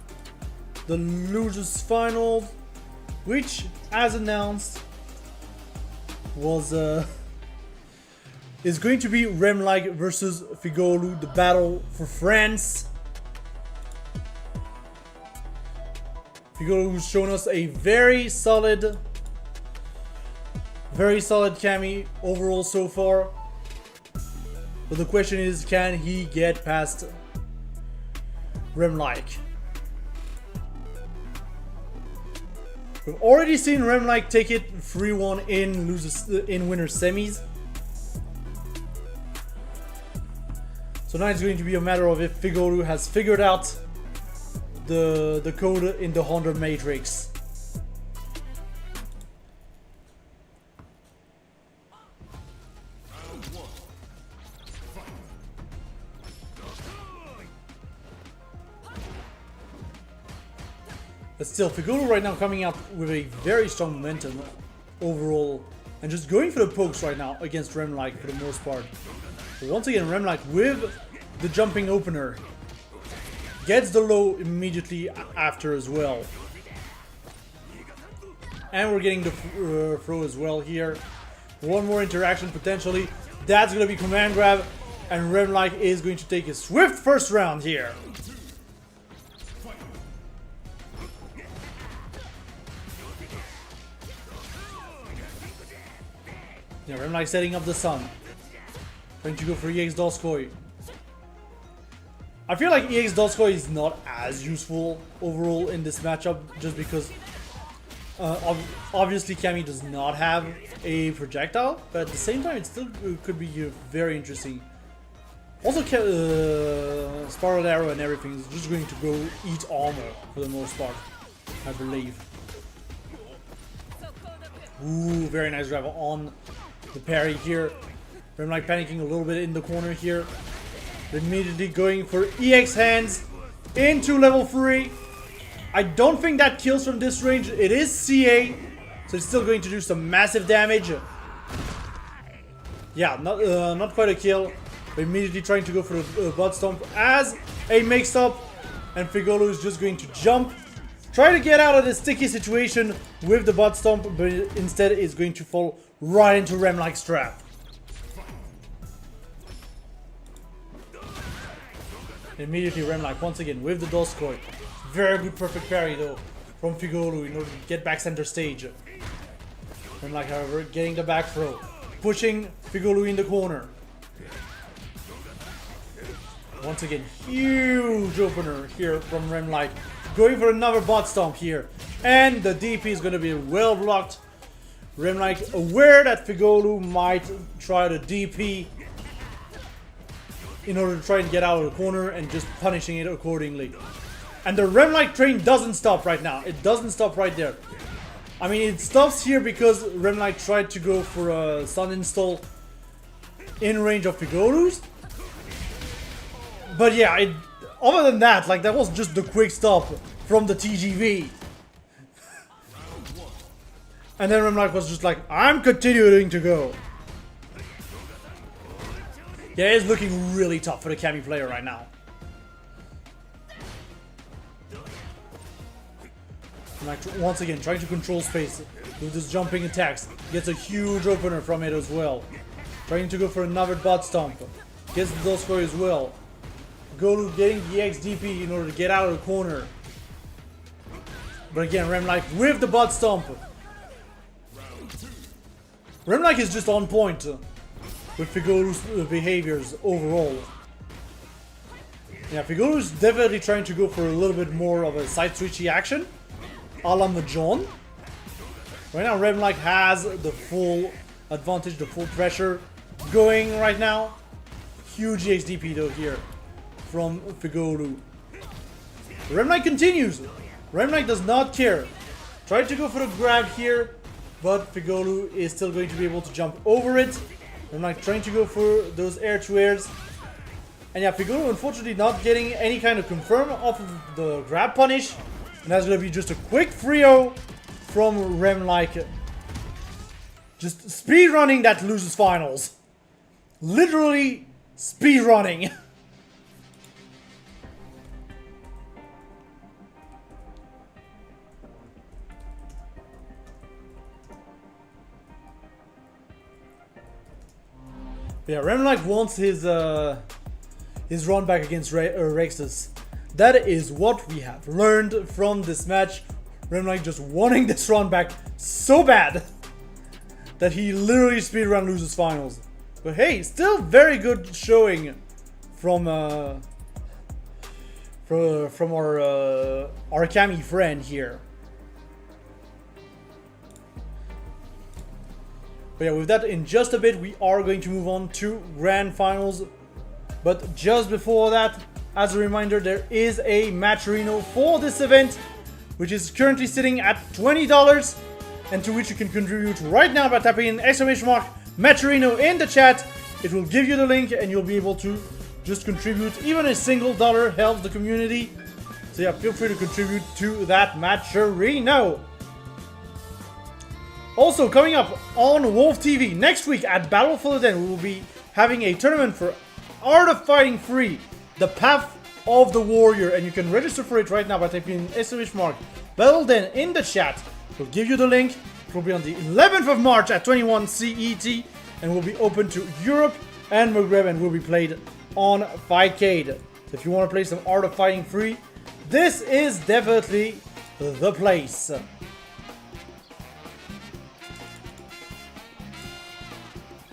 the losers final, which, as announced, was is going to be Remlike versus Figolu, the battle for France. Figolu who's shown us a very solid Cammy overall so far. But the question is, can he get past Remlike? We've already seen Remlike take it 3-1 in winner semis. So now it's going to be a matter of if Figolu has figured out the code in the Honda Matrix. But still, Figolu right now coming out with a very strong momentum overall and just going for the pokes right now against Remlike for the most part. But once again, Remlike with the jumping opener gets the low immediately after as well. And we're getting the throw as well here. One more interaction potentially. That's going to be command grab. And Remlike is going to take a swift first round here. Yeah, Remlike setting up the sun. Trying to go for EX Doskoi. I feel like EX Doskoi is not as useful overall in this matchup just because obviously Cammy does not have a projectile, but at the same time it still could be very interesting. Also Spiral Arrow and everything is just going to go eat armor for the most part, I believe. Ooh, very nice grab on the parry here. Remlike panicking a little bit in the corner here. Immediately going for EX hands into level 3. I don't think that kills from this range. It is CA, so it's still going to do some massive damage. Yeah, not quite a kill. But immediately trying to go for the butt stomp as a mix-up. And Figolu is just going to jump. Try to get out of this sticky situation with the butt stomp, but instead is going to fall right into Remlike's trap. Immediately Remlike once again with the Doskoi. Very good perfect parry though from Figolu in order to get back center stage. Remlike, however, getting the back throw. Pushing Figolu in the corner. Once again, huge opener here from Remlike. Going for another bot stomp here. And the DP is going to be well blocked. Remlike aware that Figolu might try to DP in order to try and get out of the corner and just punishing it accordingly. And the Remlike train doesn't stop right now. It doesn't stop right there. I mean, it stops here because Remlike tried to go for a sun install in range of Figolu's. But yeah, other than that, like, that was just the quick stop from the TGV. And then Remlike was just like, I'm continuing to go. Yeah, it's looking really tough for the Cammy player right now. Remlike once again trying to control space with his jumping attacks. Gets a huge opener from it as well. Trying to go for another butt stomp. Gets the Doskoi as well. Golu getting the XDP in order to get out of the corner. But again, Remlike with the butt stomp. Remlike is just on point with Figolu's behaviors overall. Yeah, Figolu's definitely trying to go for a little bit more of a side switchy action, a la Mahjong. Right now, Remlike has the full advantage, the full pressure going right now. Huge XDP though here from Figolu. Remlike continues. Remlike does not care. Tried to go for the grab here, but Figolu is still going to be able to jump over it. Remlike trying to go for those air-to-airs. And yeah, Figolu unfortunately not getting any kind of confirm off of the grab punish. And that's going to be just a quick 3-0 from Remlike. Just speedrunning that loses finals. Literally speedrunning. Yeah, Remlike wants his run back against Rexus. That is what we have learned from this match. Remlike just wanting this run back so bad that he literally speedrun loses finals. But hey, still very good showing from our Kami friend here. But yeah, with that, in just a bit, we are going to move on to Grand Finals. But just before that, as a reminder, there is a Matcherino for this event, which is currently sitting at $20, and to which you can contribute right now by tapping in !Matcherino in the chat. It will give you the link, and you'll be able to just contribute. Even a single dollar helps the community. So yeah, feel free to contribute to that Matcherino. Also, coming up on WolfTV next week at Battle for the Den, we will be having a tournament for Art of Fighting Free, the Path of the Warrior, and you can register for it right now by typing in Battle Den in the chat. We'll give you the link. It will be on the 11th of March at 21 CET, and will be open to Europe and Maghreb, and will be played on Fightcade. So if you want to play some Art of Fighting Free, this is definitely the place.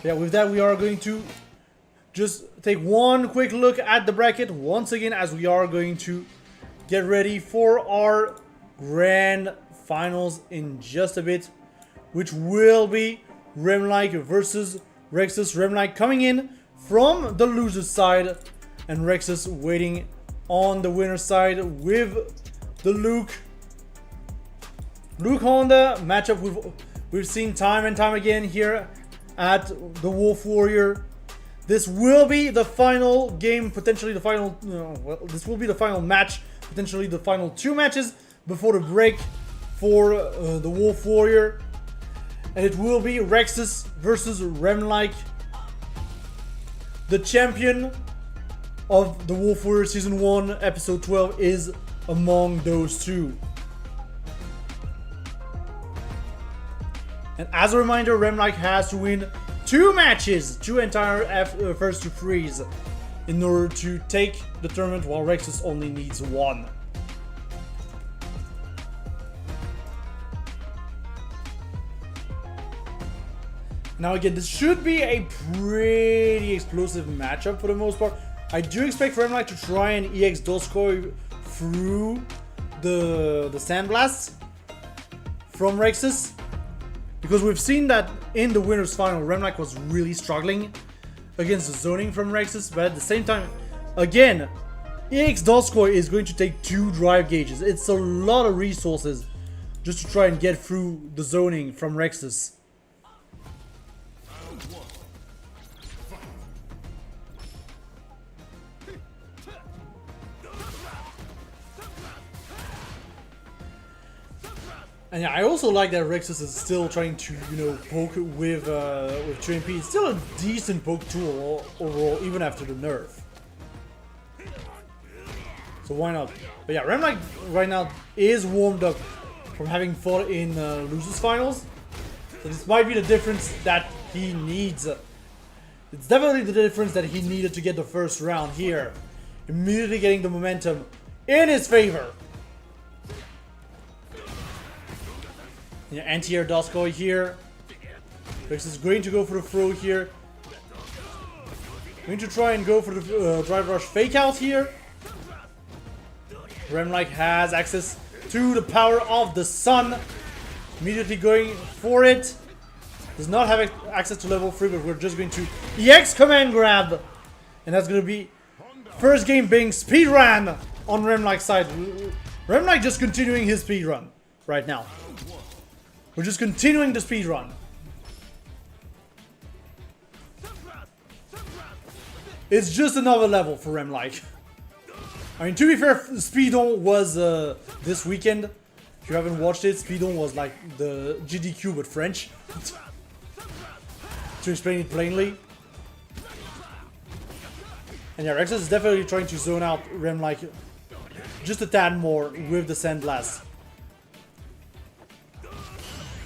Yeah, with that, we are going to just take one quick look at the bracket once again, as we are going to get ready for our Grand Finals in just a bit, which will be Remlike versus Rexus. Remlike coming in from the loser's side, and Rexus waiting on the winner's side with the Luke Honda matchup we've seen time and time again here at the Wolf Warrior. This will be the final game, potentially the final, this will be the final match, potentially the final 2 matches before the break for the Wolf Warrior. And it will be Rexus versus Remlike. The champion of the Wolf Warrior Season 1, Episode 12 is among those two. And as a reminder, Remlike has to win 2 matches, 2 entire first to freeze, in order to take the tournament, while Rexus only needs 1. Now again, this should be a pretty explosive matchup for the most part. I do expect Remlike to try and EX Doskoi through the Sandblast from Rexus, because we've seen that in the winners final, Remlike was really struggling against the zoning from Rexus, but at the same time, again, EX Doskoi is going to take 2 drive gauges. It's a lot of resources just to try and get through the zoning from Rexus. And yeah, I also like that Rexus is still trying to, poke with 2MP. It's still a decent poke tool overall, even after the nerf. So why not? But yeah, Remlike right now is warmed up from having fought in losers finals. So this might be the difference that he needs. It's definitely the difference that he needed to get the first round here. Immediately getting the momentum in his favor. Yeah, anti-air Doskoi here. Rex is going to go for the throw here. Going to try and go for the drive rush fake out here. Remlike has access to the power of the sun. Immediately going for it. Does not have access to level 3, but we're just going to EX command grab. And that's going to be first game being speedrun on Remlike's side. Remlike just continuing his speedrun right now. We're just continuing the speedrun. It's just another level for Remlike. I mean, to be fair, Speedon was this weekend. If you haven't watched it, Speedon was like the GDQ but French. To explain it plainly. And yeah, Rexus is definitely trying to zone out Remlike just a tad more with the Sandblast.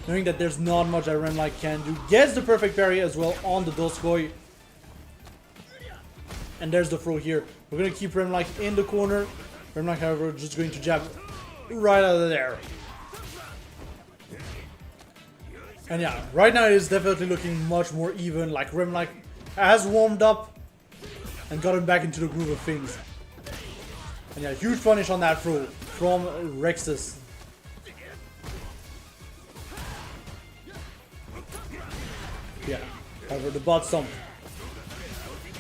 Knowing that there's not much that Remlike can do. Gets the perfect parry as well on the Doskoi. And there's the throw here. We're going to keep Remlike in the corner. Remlike, however, just going to jab right out of there. And yeah, right now it is definitely looking much more even. Like Remlike has warmed up and gotten back into the groove of things. And yeah, huge punish on that throw from Rexus. Yeah, however, the bot stomp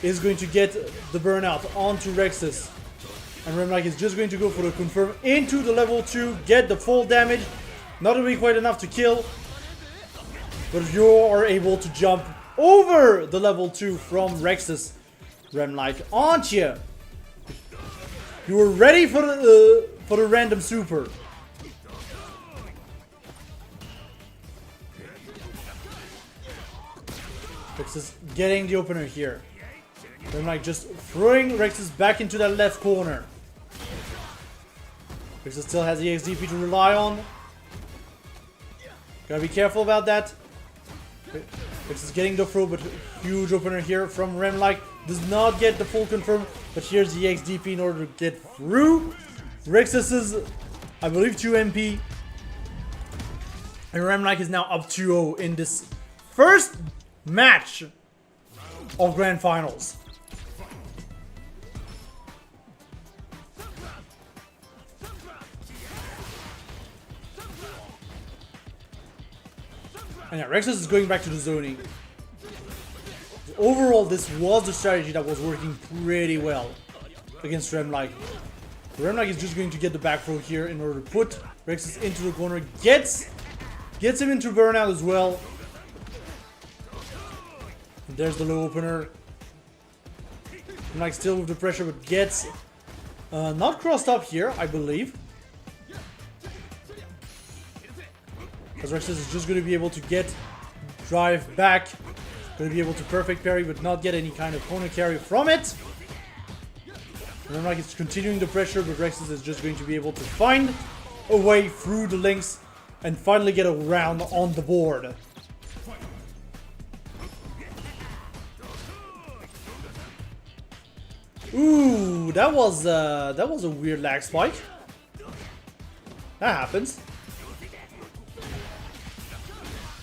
is going to get the burnout onto Rexus. And Remlike is just going to go for the confirm into the level 2, get the full damage. Not going to be quite enough to kill. But if you are able to jump over the level 2 from Rexus, Remlike, aren't you? You were ready for the random super. Rexus getting the opener here. Remlike just throwing Rexus back into that left corner. Rexus still has the XDP to rely on. Gotta be careful about that. Rexus getting the throw, but huge opener here from Remlike. Does not get the full confirm, but here's the XDP in order to get through. Rexus's, I believe, 2 MP. And Remlike is now up 2-0 in this first match of Grand Finals. And yeah, Rexus is going back to the zoning. Overall, this was the strategy that was working pretty well against Remlike. Remlike is just going to get the back throw here in order to put Rexus into the corner. Gets him into burnout as well. And there's the low opener. Remlike still with the pressure, but gets not crossed up here, I believe. As Rexus is just going to be able to get drive back. Going to be able to perfect parry, but not get any kind of corner carry from it. Remlike is continuing the pressure, but Rexus is just going to be able to find a way through the links and finally get a round on the board. Ooh, that was a weird lag spike. That happens.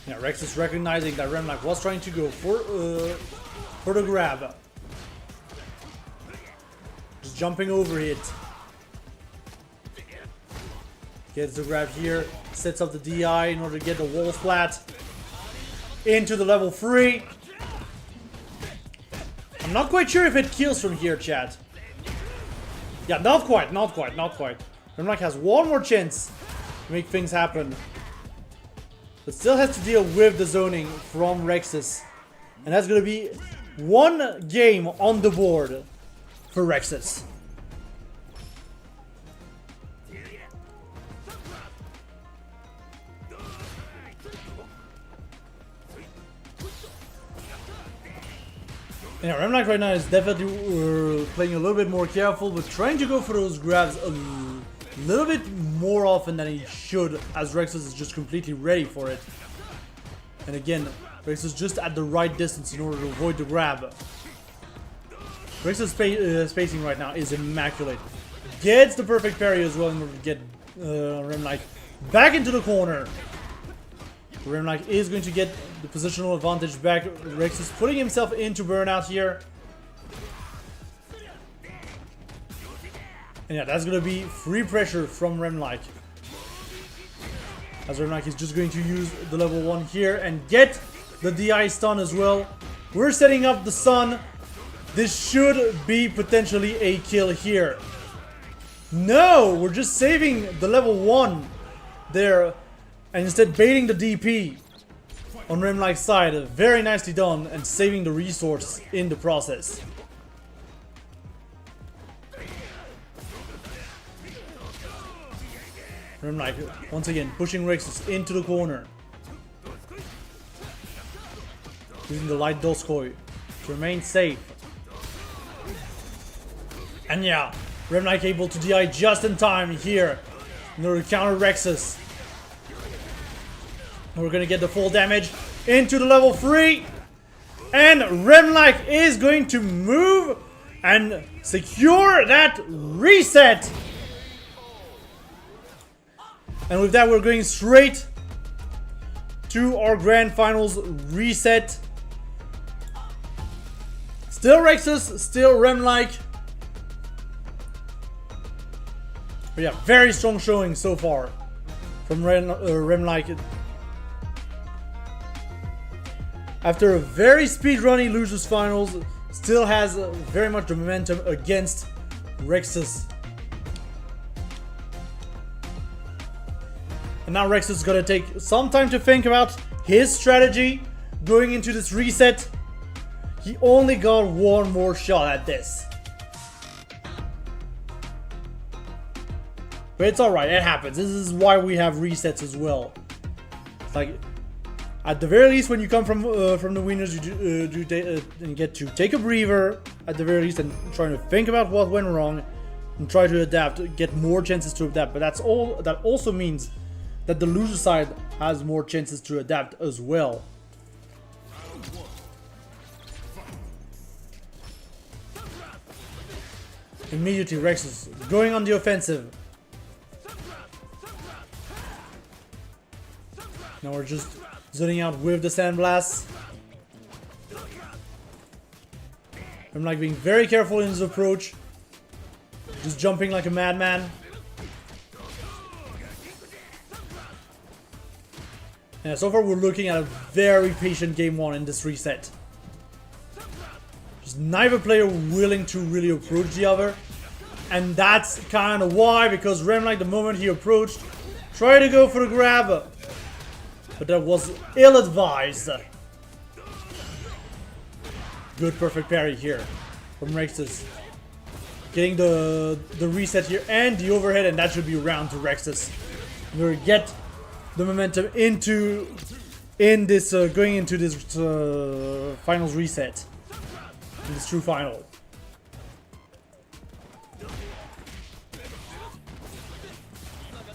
Yeah, Rexus recognizing that Remlike was trying to go for the grab. Just jumping over it. Gets the grab here. Sets up the DI in order to get the wall flat. Into the level 3. I'm not quite sure if it kills from here, chat. Yeah, not quite. Remlike has one more chance to make things happen. But still has to deal with the zoning from Rexus. And that's going to be one game on the board for Rexus. Yeah, Remlike right now is definitely playing a little bit more careful, but trying to go for those grabs a little bit more often than he should, as Rexus is just completely ready for it. And again, Rexus is just at the right distance in order to avoid the grab. Rexus' spacing right now is immaculate. Gets the perfect parry as well in order to get Remlike back into the corner. Remlike is going to get the positional advantage back. Rex is putting himself into burnout here. And yeah, that's going to be free pressure from Remlike. As Remlike is just going to use the level 1 here and get the DI stun as well. We're setting up the stun. This should be potentially a kill here. No, we're just saving the level 1 there. And instead baiting the DP on Remlike's side. Very nicely done and saving the resource in the process. Remlike once again pushing Rexus into the corner. Using the light Doskoi to remain safe. And yeah, Remlike able to DI just in time here in order to counter Rexus. We're gonna get the full damage into the level 3. And Remlike is going to move and secure that reset. And with that, we're going straight to our grand finals reset. Still Rexus, still Remlike. But yeah, very strong showing so far from Remlike. After a very speedrunny losers finals, still has very much the momentum against Rexus. And now Rexus is gonna take some time to think about his strategy going into this reset. He only got one more shot at this. But it's alright, it happens. This is why we have resets as well. It's like, at the very least, when you come from the winners, you get to take a breather at the very least and try to think about what went wrong and try to adapt, get more chances to adapt. But that's all. That also means that the loser side has more chances to adapt as well. Immediately, Rexus going on the offensive. Now we're just zoning out with the Sandblast. I'm like being very careful in his approach. Just jumping like a madman. Yeah, so far we're looking at a very patient game 1 in this reset. Just neither player willing to really approach the other. And that's kind of why, because Remlike, the moment he approached, tried to go for the grab. But that was ill-advised. Good perfect parry here from Rexus. Getting the reset here and the overhead, and that should be round to Rexus. We're gonna get the momentum going into this finals reset. In this true final.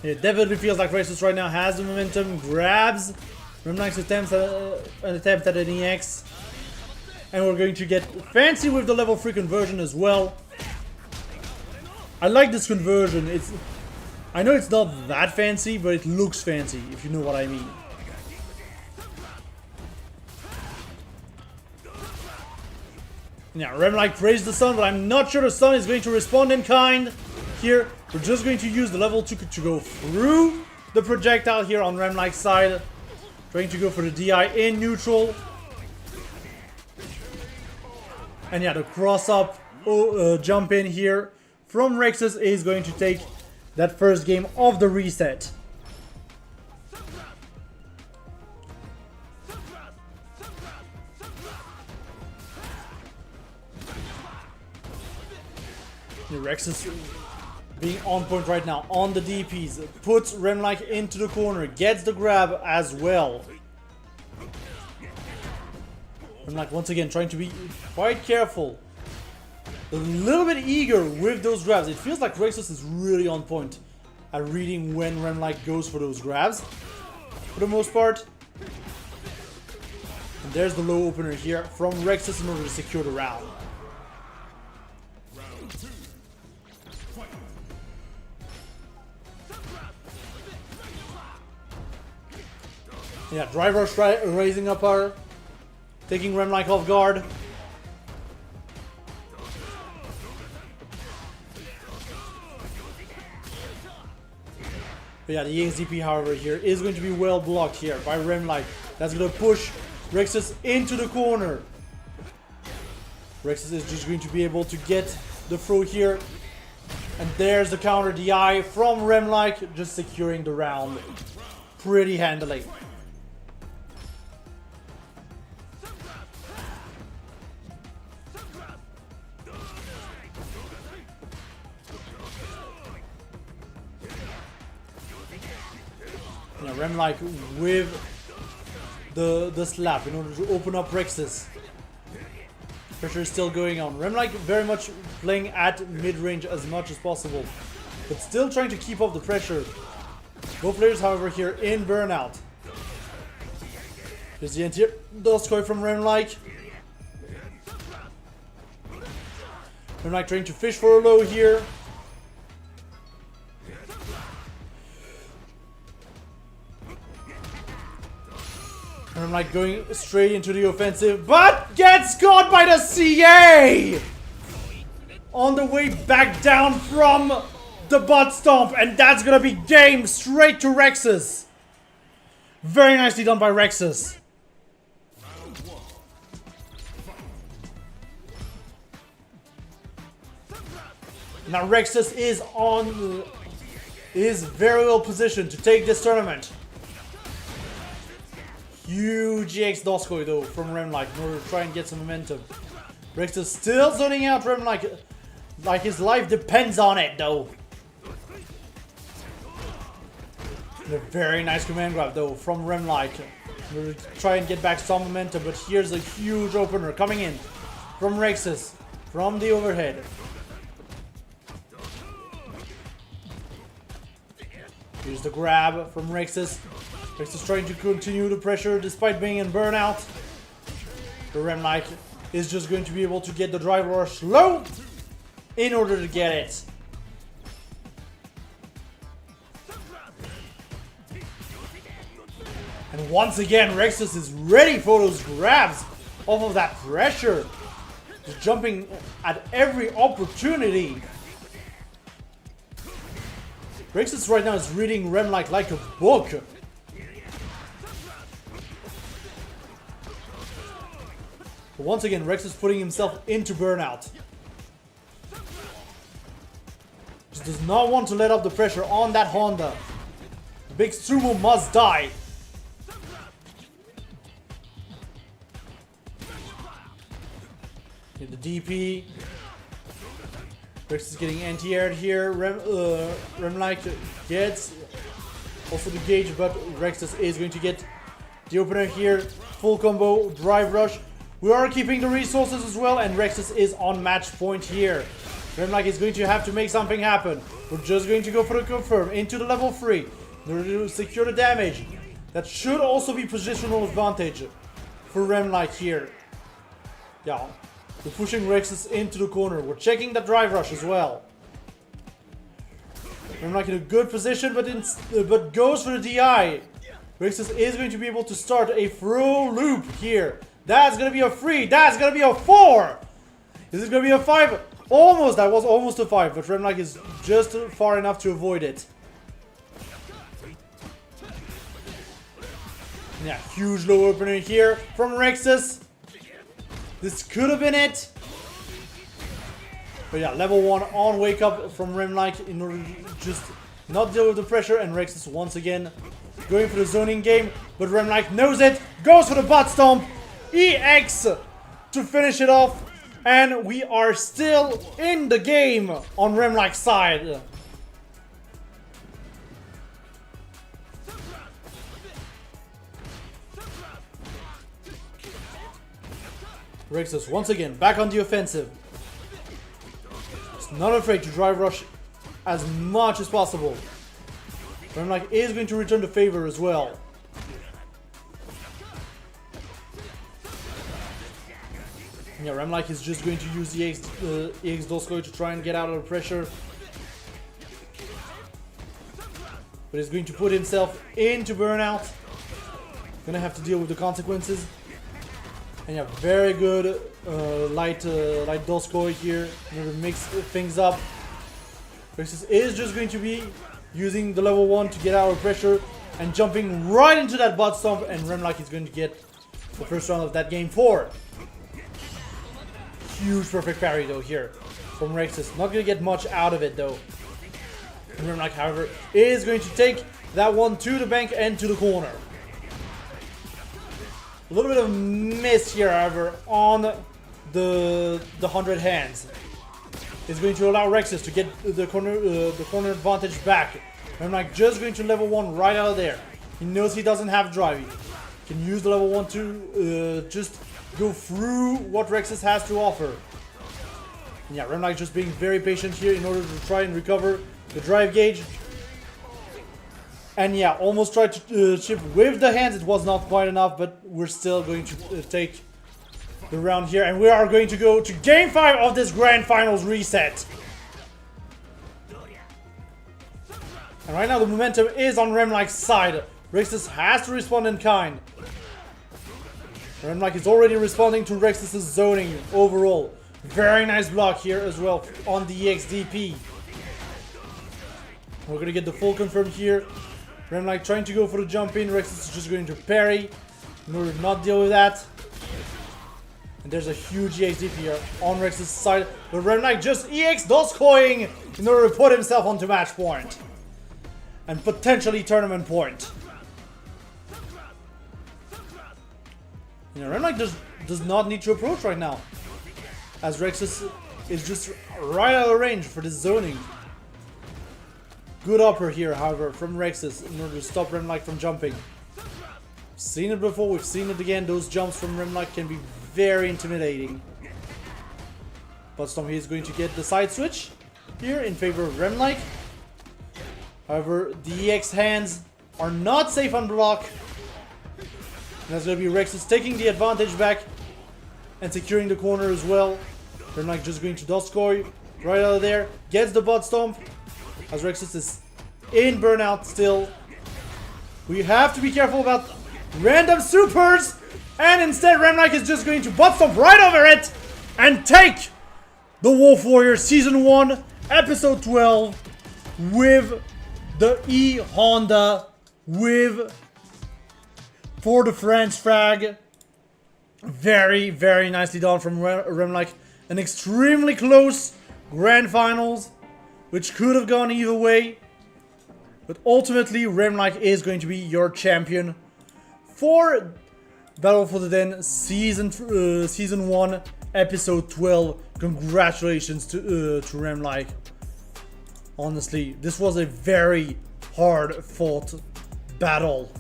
It definitely feels like Rexus right now has the momentum, grabs Remlike's an attempt at an EX. And we're going to get fancy with the level 3 conversion as well. I like this conversion. I know it's not that fancy, but it looks fancy, if you know what I mean. Now, Remlike praised the sun, but I'm not sure the sun is going to respond in kind. Here, we're just going to use the level 2 to go through the projectile here on Remlike's side. Trying to go for the DI in neutral. And yeah, the cross-up jump in here from Rexus is going to take that first game of the reset. Rexus being on point right now on the DPs, puts Remlike into the corner, gets the grab as well. Remlike once again trying to be quite careful, a little bit eager with those grabs. It feels like Rexus is really on point at reading when Remlike goes for those grabs, for the most part. And there's the low opener here from Rexus in order to secure the round. Yeah, drive rush raising up her, taking Remlike off guard. But yeah, the EXDP, however, here is going to be well blocked here by Remlike. That's going to push Rexus into the corner. Rexus is just going to be able to get the throw here. And there's the counter DI from Remlike, just securing the round pretty handily. Yeah, Remlike with the slap in order to open up Rexus. Pressure is still going on. Remlike very much playing at mid-range as much as possible, but still trying to keep up the pressure. Both players, however, here in burnout. There's the anti-Doskoi from Remlike. Remlike trying to fish for a low here. Remlike going straight into the offensive, but gets caught by the CA! On the way back down from the butt stomp, and that's gonna be game straight to Rexus. Very nicely done by Rexus. Now Rexus is very well positioned to take this tournament. Huge EX Doskoi though from Remlike in order to try and get some momentum. Rexus still zoning out Remlike like his life depends on it though. And a very nice command grab though from Remlike in order to try and get back some momentum, but here's a huge opener coming in from Rexus from the overhead. Here's the grab from Rexus. Rexus trying to continue the pressure despite being in burnout. The Remlike is just going to be able to get the drive rush low in order to get it. And once again, Rexus is ready for those grabs off of that pressure. Just jumping at every opportunity. Rexus right now is reading Remlike like a book. But once again, Rexus putting himself into burnout. Just does not want to let up the pressure on that Honda. The big sumo must die. Get the DP. Rexus getting anti-aired here. Remlike gets also the gauge, but Rexus is going to get the opener here. Full combo, drive rush. We are keeping the resources as well, and Rexus is on match point here. Remlike is going to have to make something happen. We're just going to go for the confirm into the level 3 in order to secure the damage. That should also be positional advantage for Remlike here. Yeah, we're pushing Rexus into the corner. We're checking that drive rush as well. Remlike in a good position, but goes for the DI. Rexus is going to be able to start a throw loop here. That's gonna be a 3. That's gonna be a 4. This is gonna be a 5. Almost. That was almost a 5, but Remlike is just far enough to avoid it. Yeah, huge low opener here from Rexus. This could have been it. But yeah, level 1 on wake up from Remlike in order to just not deal with the pressure, and Rexus once again going for the zoning game, but Remlike knows it, goes for the butt stomp. EX to finish it off, and we are still in the game on Remlike's side. Rexus once again back on the offensive. He's not afraid to drive rush as much as possible. Remlike is going to return the favor as well. Yeah, Remlike is just going to use the EX Doskoi to try and get out of the pressure. But he's going to put himself into burnout. Gonna have to deal with the consequences. And yeah, very good light Doskoi here in order to mix things up. Rexus is just going to be using the level 1 to get out of pressure and jumping right into that butt stomp, and Remlike is going to get the first round of that game 4. Huge perfect parry though here from Rexus. Not going to get much out of it though. And Remlike, however, is going to take that one to the bank and to the corner. A little bit of miss here, however, on the 100 hands. Is going to allow Rexus to get the corner advantage back. Remlike just going to level 1 right out of there. He knows he doesn't have drive. He can use the level 1 to just go through what Rexus has to offer. And yeah, Remlike just being very patient here in order to try and recover the drive gauge. And yeah, almost tried to chip with the hands. It was not quite enough, but we're still going to take the round here. And we are going to go to Game 5 of this Grand Finals reset. And right now the momentum is on Remlike's side. Rexus has to respond in kind. Remlike is already responding to Rexus' zoning overall. Very nice block here as well on the EXDP. We're going to get the full confirm here. Remlike trying to go for the jump in. Rexus is just going to parry in order to not deal with that. And there's a huge EXDP here on Rexus' side. But Remlike just EX Doskoing in order to put himself onto match point. And potentially tournament point. You know, Remlike does not need to approach right now, as Rexus is just right out of range for this zoning. Good upper here, however, from Rexus in order to stop Remlike from jumping. Seen it before, we've seen it again. Those jumps from Remlike can be very intimidating. But Stomp is going to get the side switch here in favor of Remlike. However, the EX hands are not safe on block. And that's going to be Rexus taking the advantage back and securing the corner as well. Remlike just going to Doskoi right out of there. Gets the butt stomp as Rexus is in burnout still. We have to be careful about random supers. And instead Remlike is just going to butt stomp right over it and take the Wolf Warrior Season 1 Episode 12 with the E Honda for the French flag. Very, very nicely done from Remlike. An extremely close Grand Finals, which could have gone either way. But ultimately, Remlike is going to be your champion for Battle for the Den Season 1, Episode 12. Congratulations to Remlike. Honestly, this was a very hard fought battle.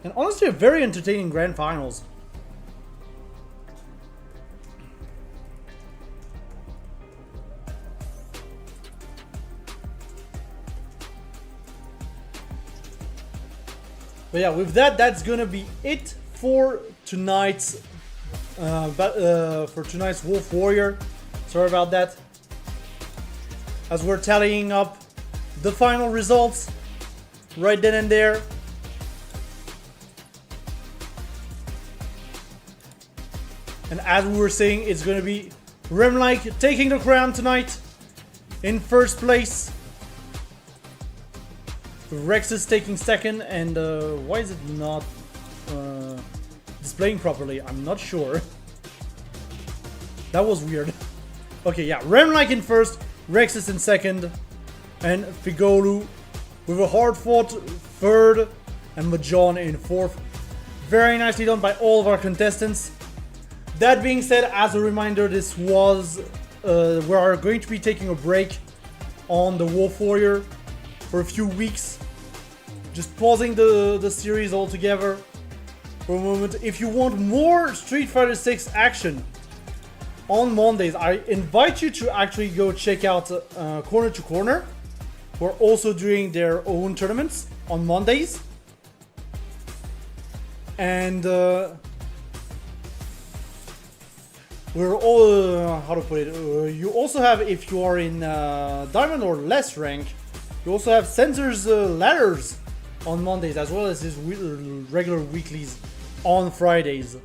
And honestly, a very entertaining Grand Finals. But yeah, with that, that's gonna be it for tonight's Wolf Warrior. Sorry about that. As we're tallying up the final results right then and there. And as we were saying, it's gonna be Remlike taking the crown tonight in first place. Rexus taking second, and why is it not displaying properly? I'm not sure. That was weird. Okay, yeah, Remlike in first, Rexus in second, and Figolu with a hard-fought third, and Majon in fourth. Very nicely done by all of our contestants. That being said, as a reminder, this was we are going to be taking a break on the Wolf Warrior for a few weeks. Just pausing the series altogether for a moment. If you want more Street Fighter 6 action on Mondays, I invite you to actually go check out Corner to Corner. We're also doing their own tournaments on Mondays. And we're all how to put it. You also have, if you are in diamond or less rank, you also have sensors ladders on Mondays, as well as his regular weeklies on Fridays.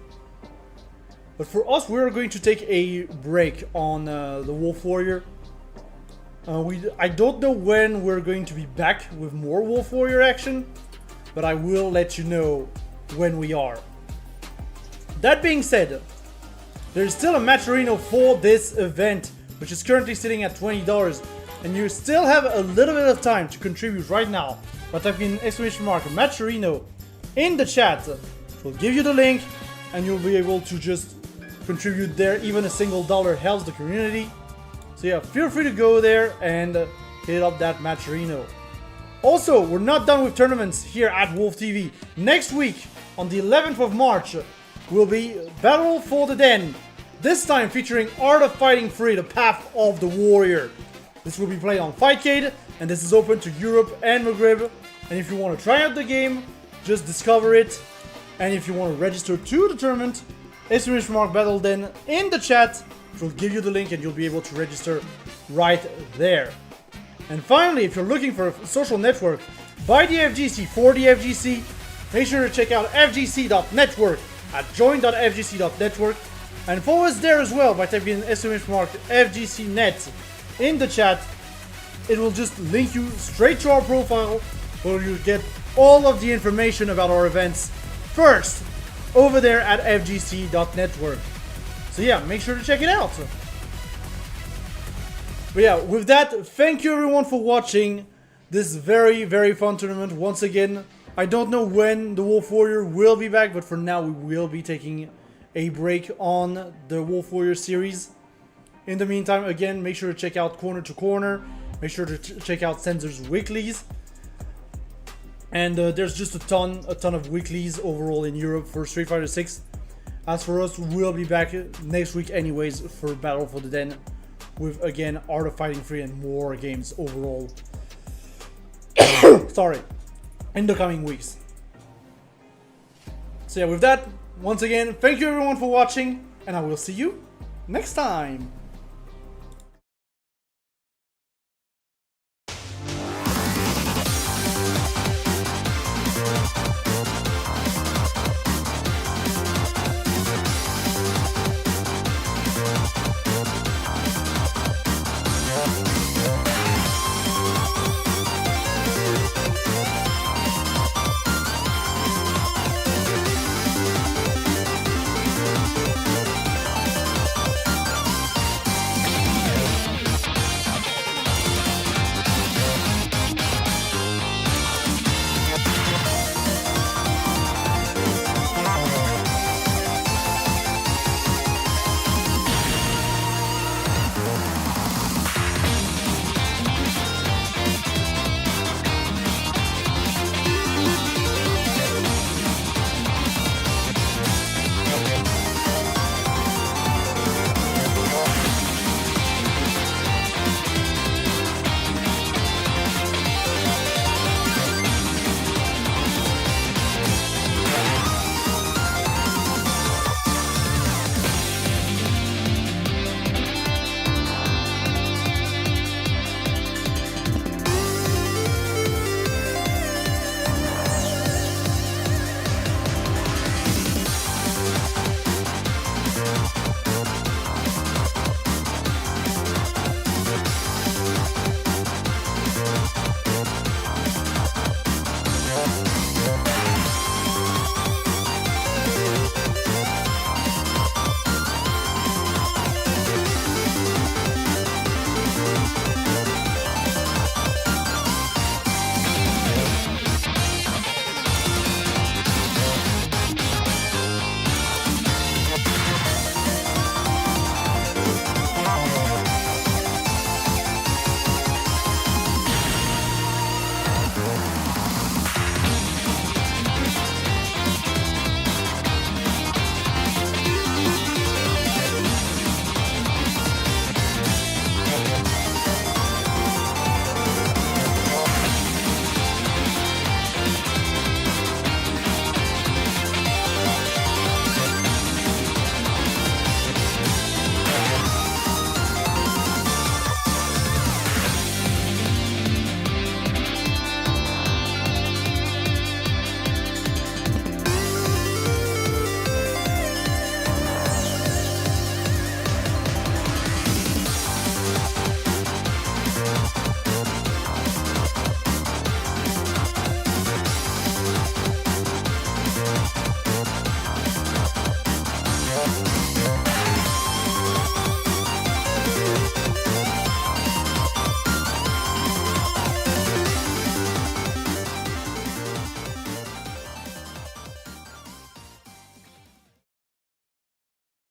But for us, we're going to take a break on the Wolf Warrior. I don't know when we're going to be back with more Wolf Warrior action, but I will let you know when we are. That being said, there's still a Matcherino for this event, which is currently sitting at $20, and you still have a little bit of time to contribute right now by typing exclamation mark Matcherino in the chat. We'll give you the link, and you'll be able to just contribute there. Even a single dollar helps the community. So yeah, feel free to go there and hit up that Matcherino. Also, we're not done with tournaments here at WolfTV. Next week, on the 11th of March, will be Battle for the Den. This time featuring Art of Fighting 3, the Path of the Warrior. This will be played on Fightcade, and this is open to Europe and Maghreb. And if you want to try out the game, just discover it. And if you want to register to the tournament, exclamation mark Battle Den in the chat. We'll give you the link and you'll be able to register right there. And finally, if you're looking for a social network by the FGC for the FGC, make sure to check out fgc.network at join.fgc.network and follow us there as well by typing in exclamation mark FGCnet in the chat. It will just link you straight to our profile where you'll get all of the information about our events first over there at fgc.network. So yeah, make sure to check it out. But yeah, with that, thank you everyone for watching this very, very fun tournament. Once again, I don't know when the Wolf Warrior will be back, but for now we will be taking a break on the Wolf Warrior series. In the meantime, again, make sure to check out Corner to Corner. Make sure to check out Sensor's weeklies. And there's just a ton of weeklies overall in Europe for Street Fighter 6. As for us, we'll be back next week anyways for Battle for the Den with, again, Art of Fighting 3 and more games overall. Sorry. In the coming weeks. So yeah, with that, once again, thank you everyone for watching, and I will see you next time. Bye.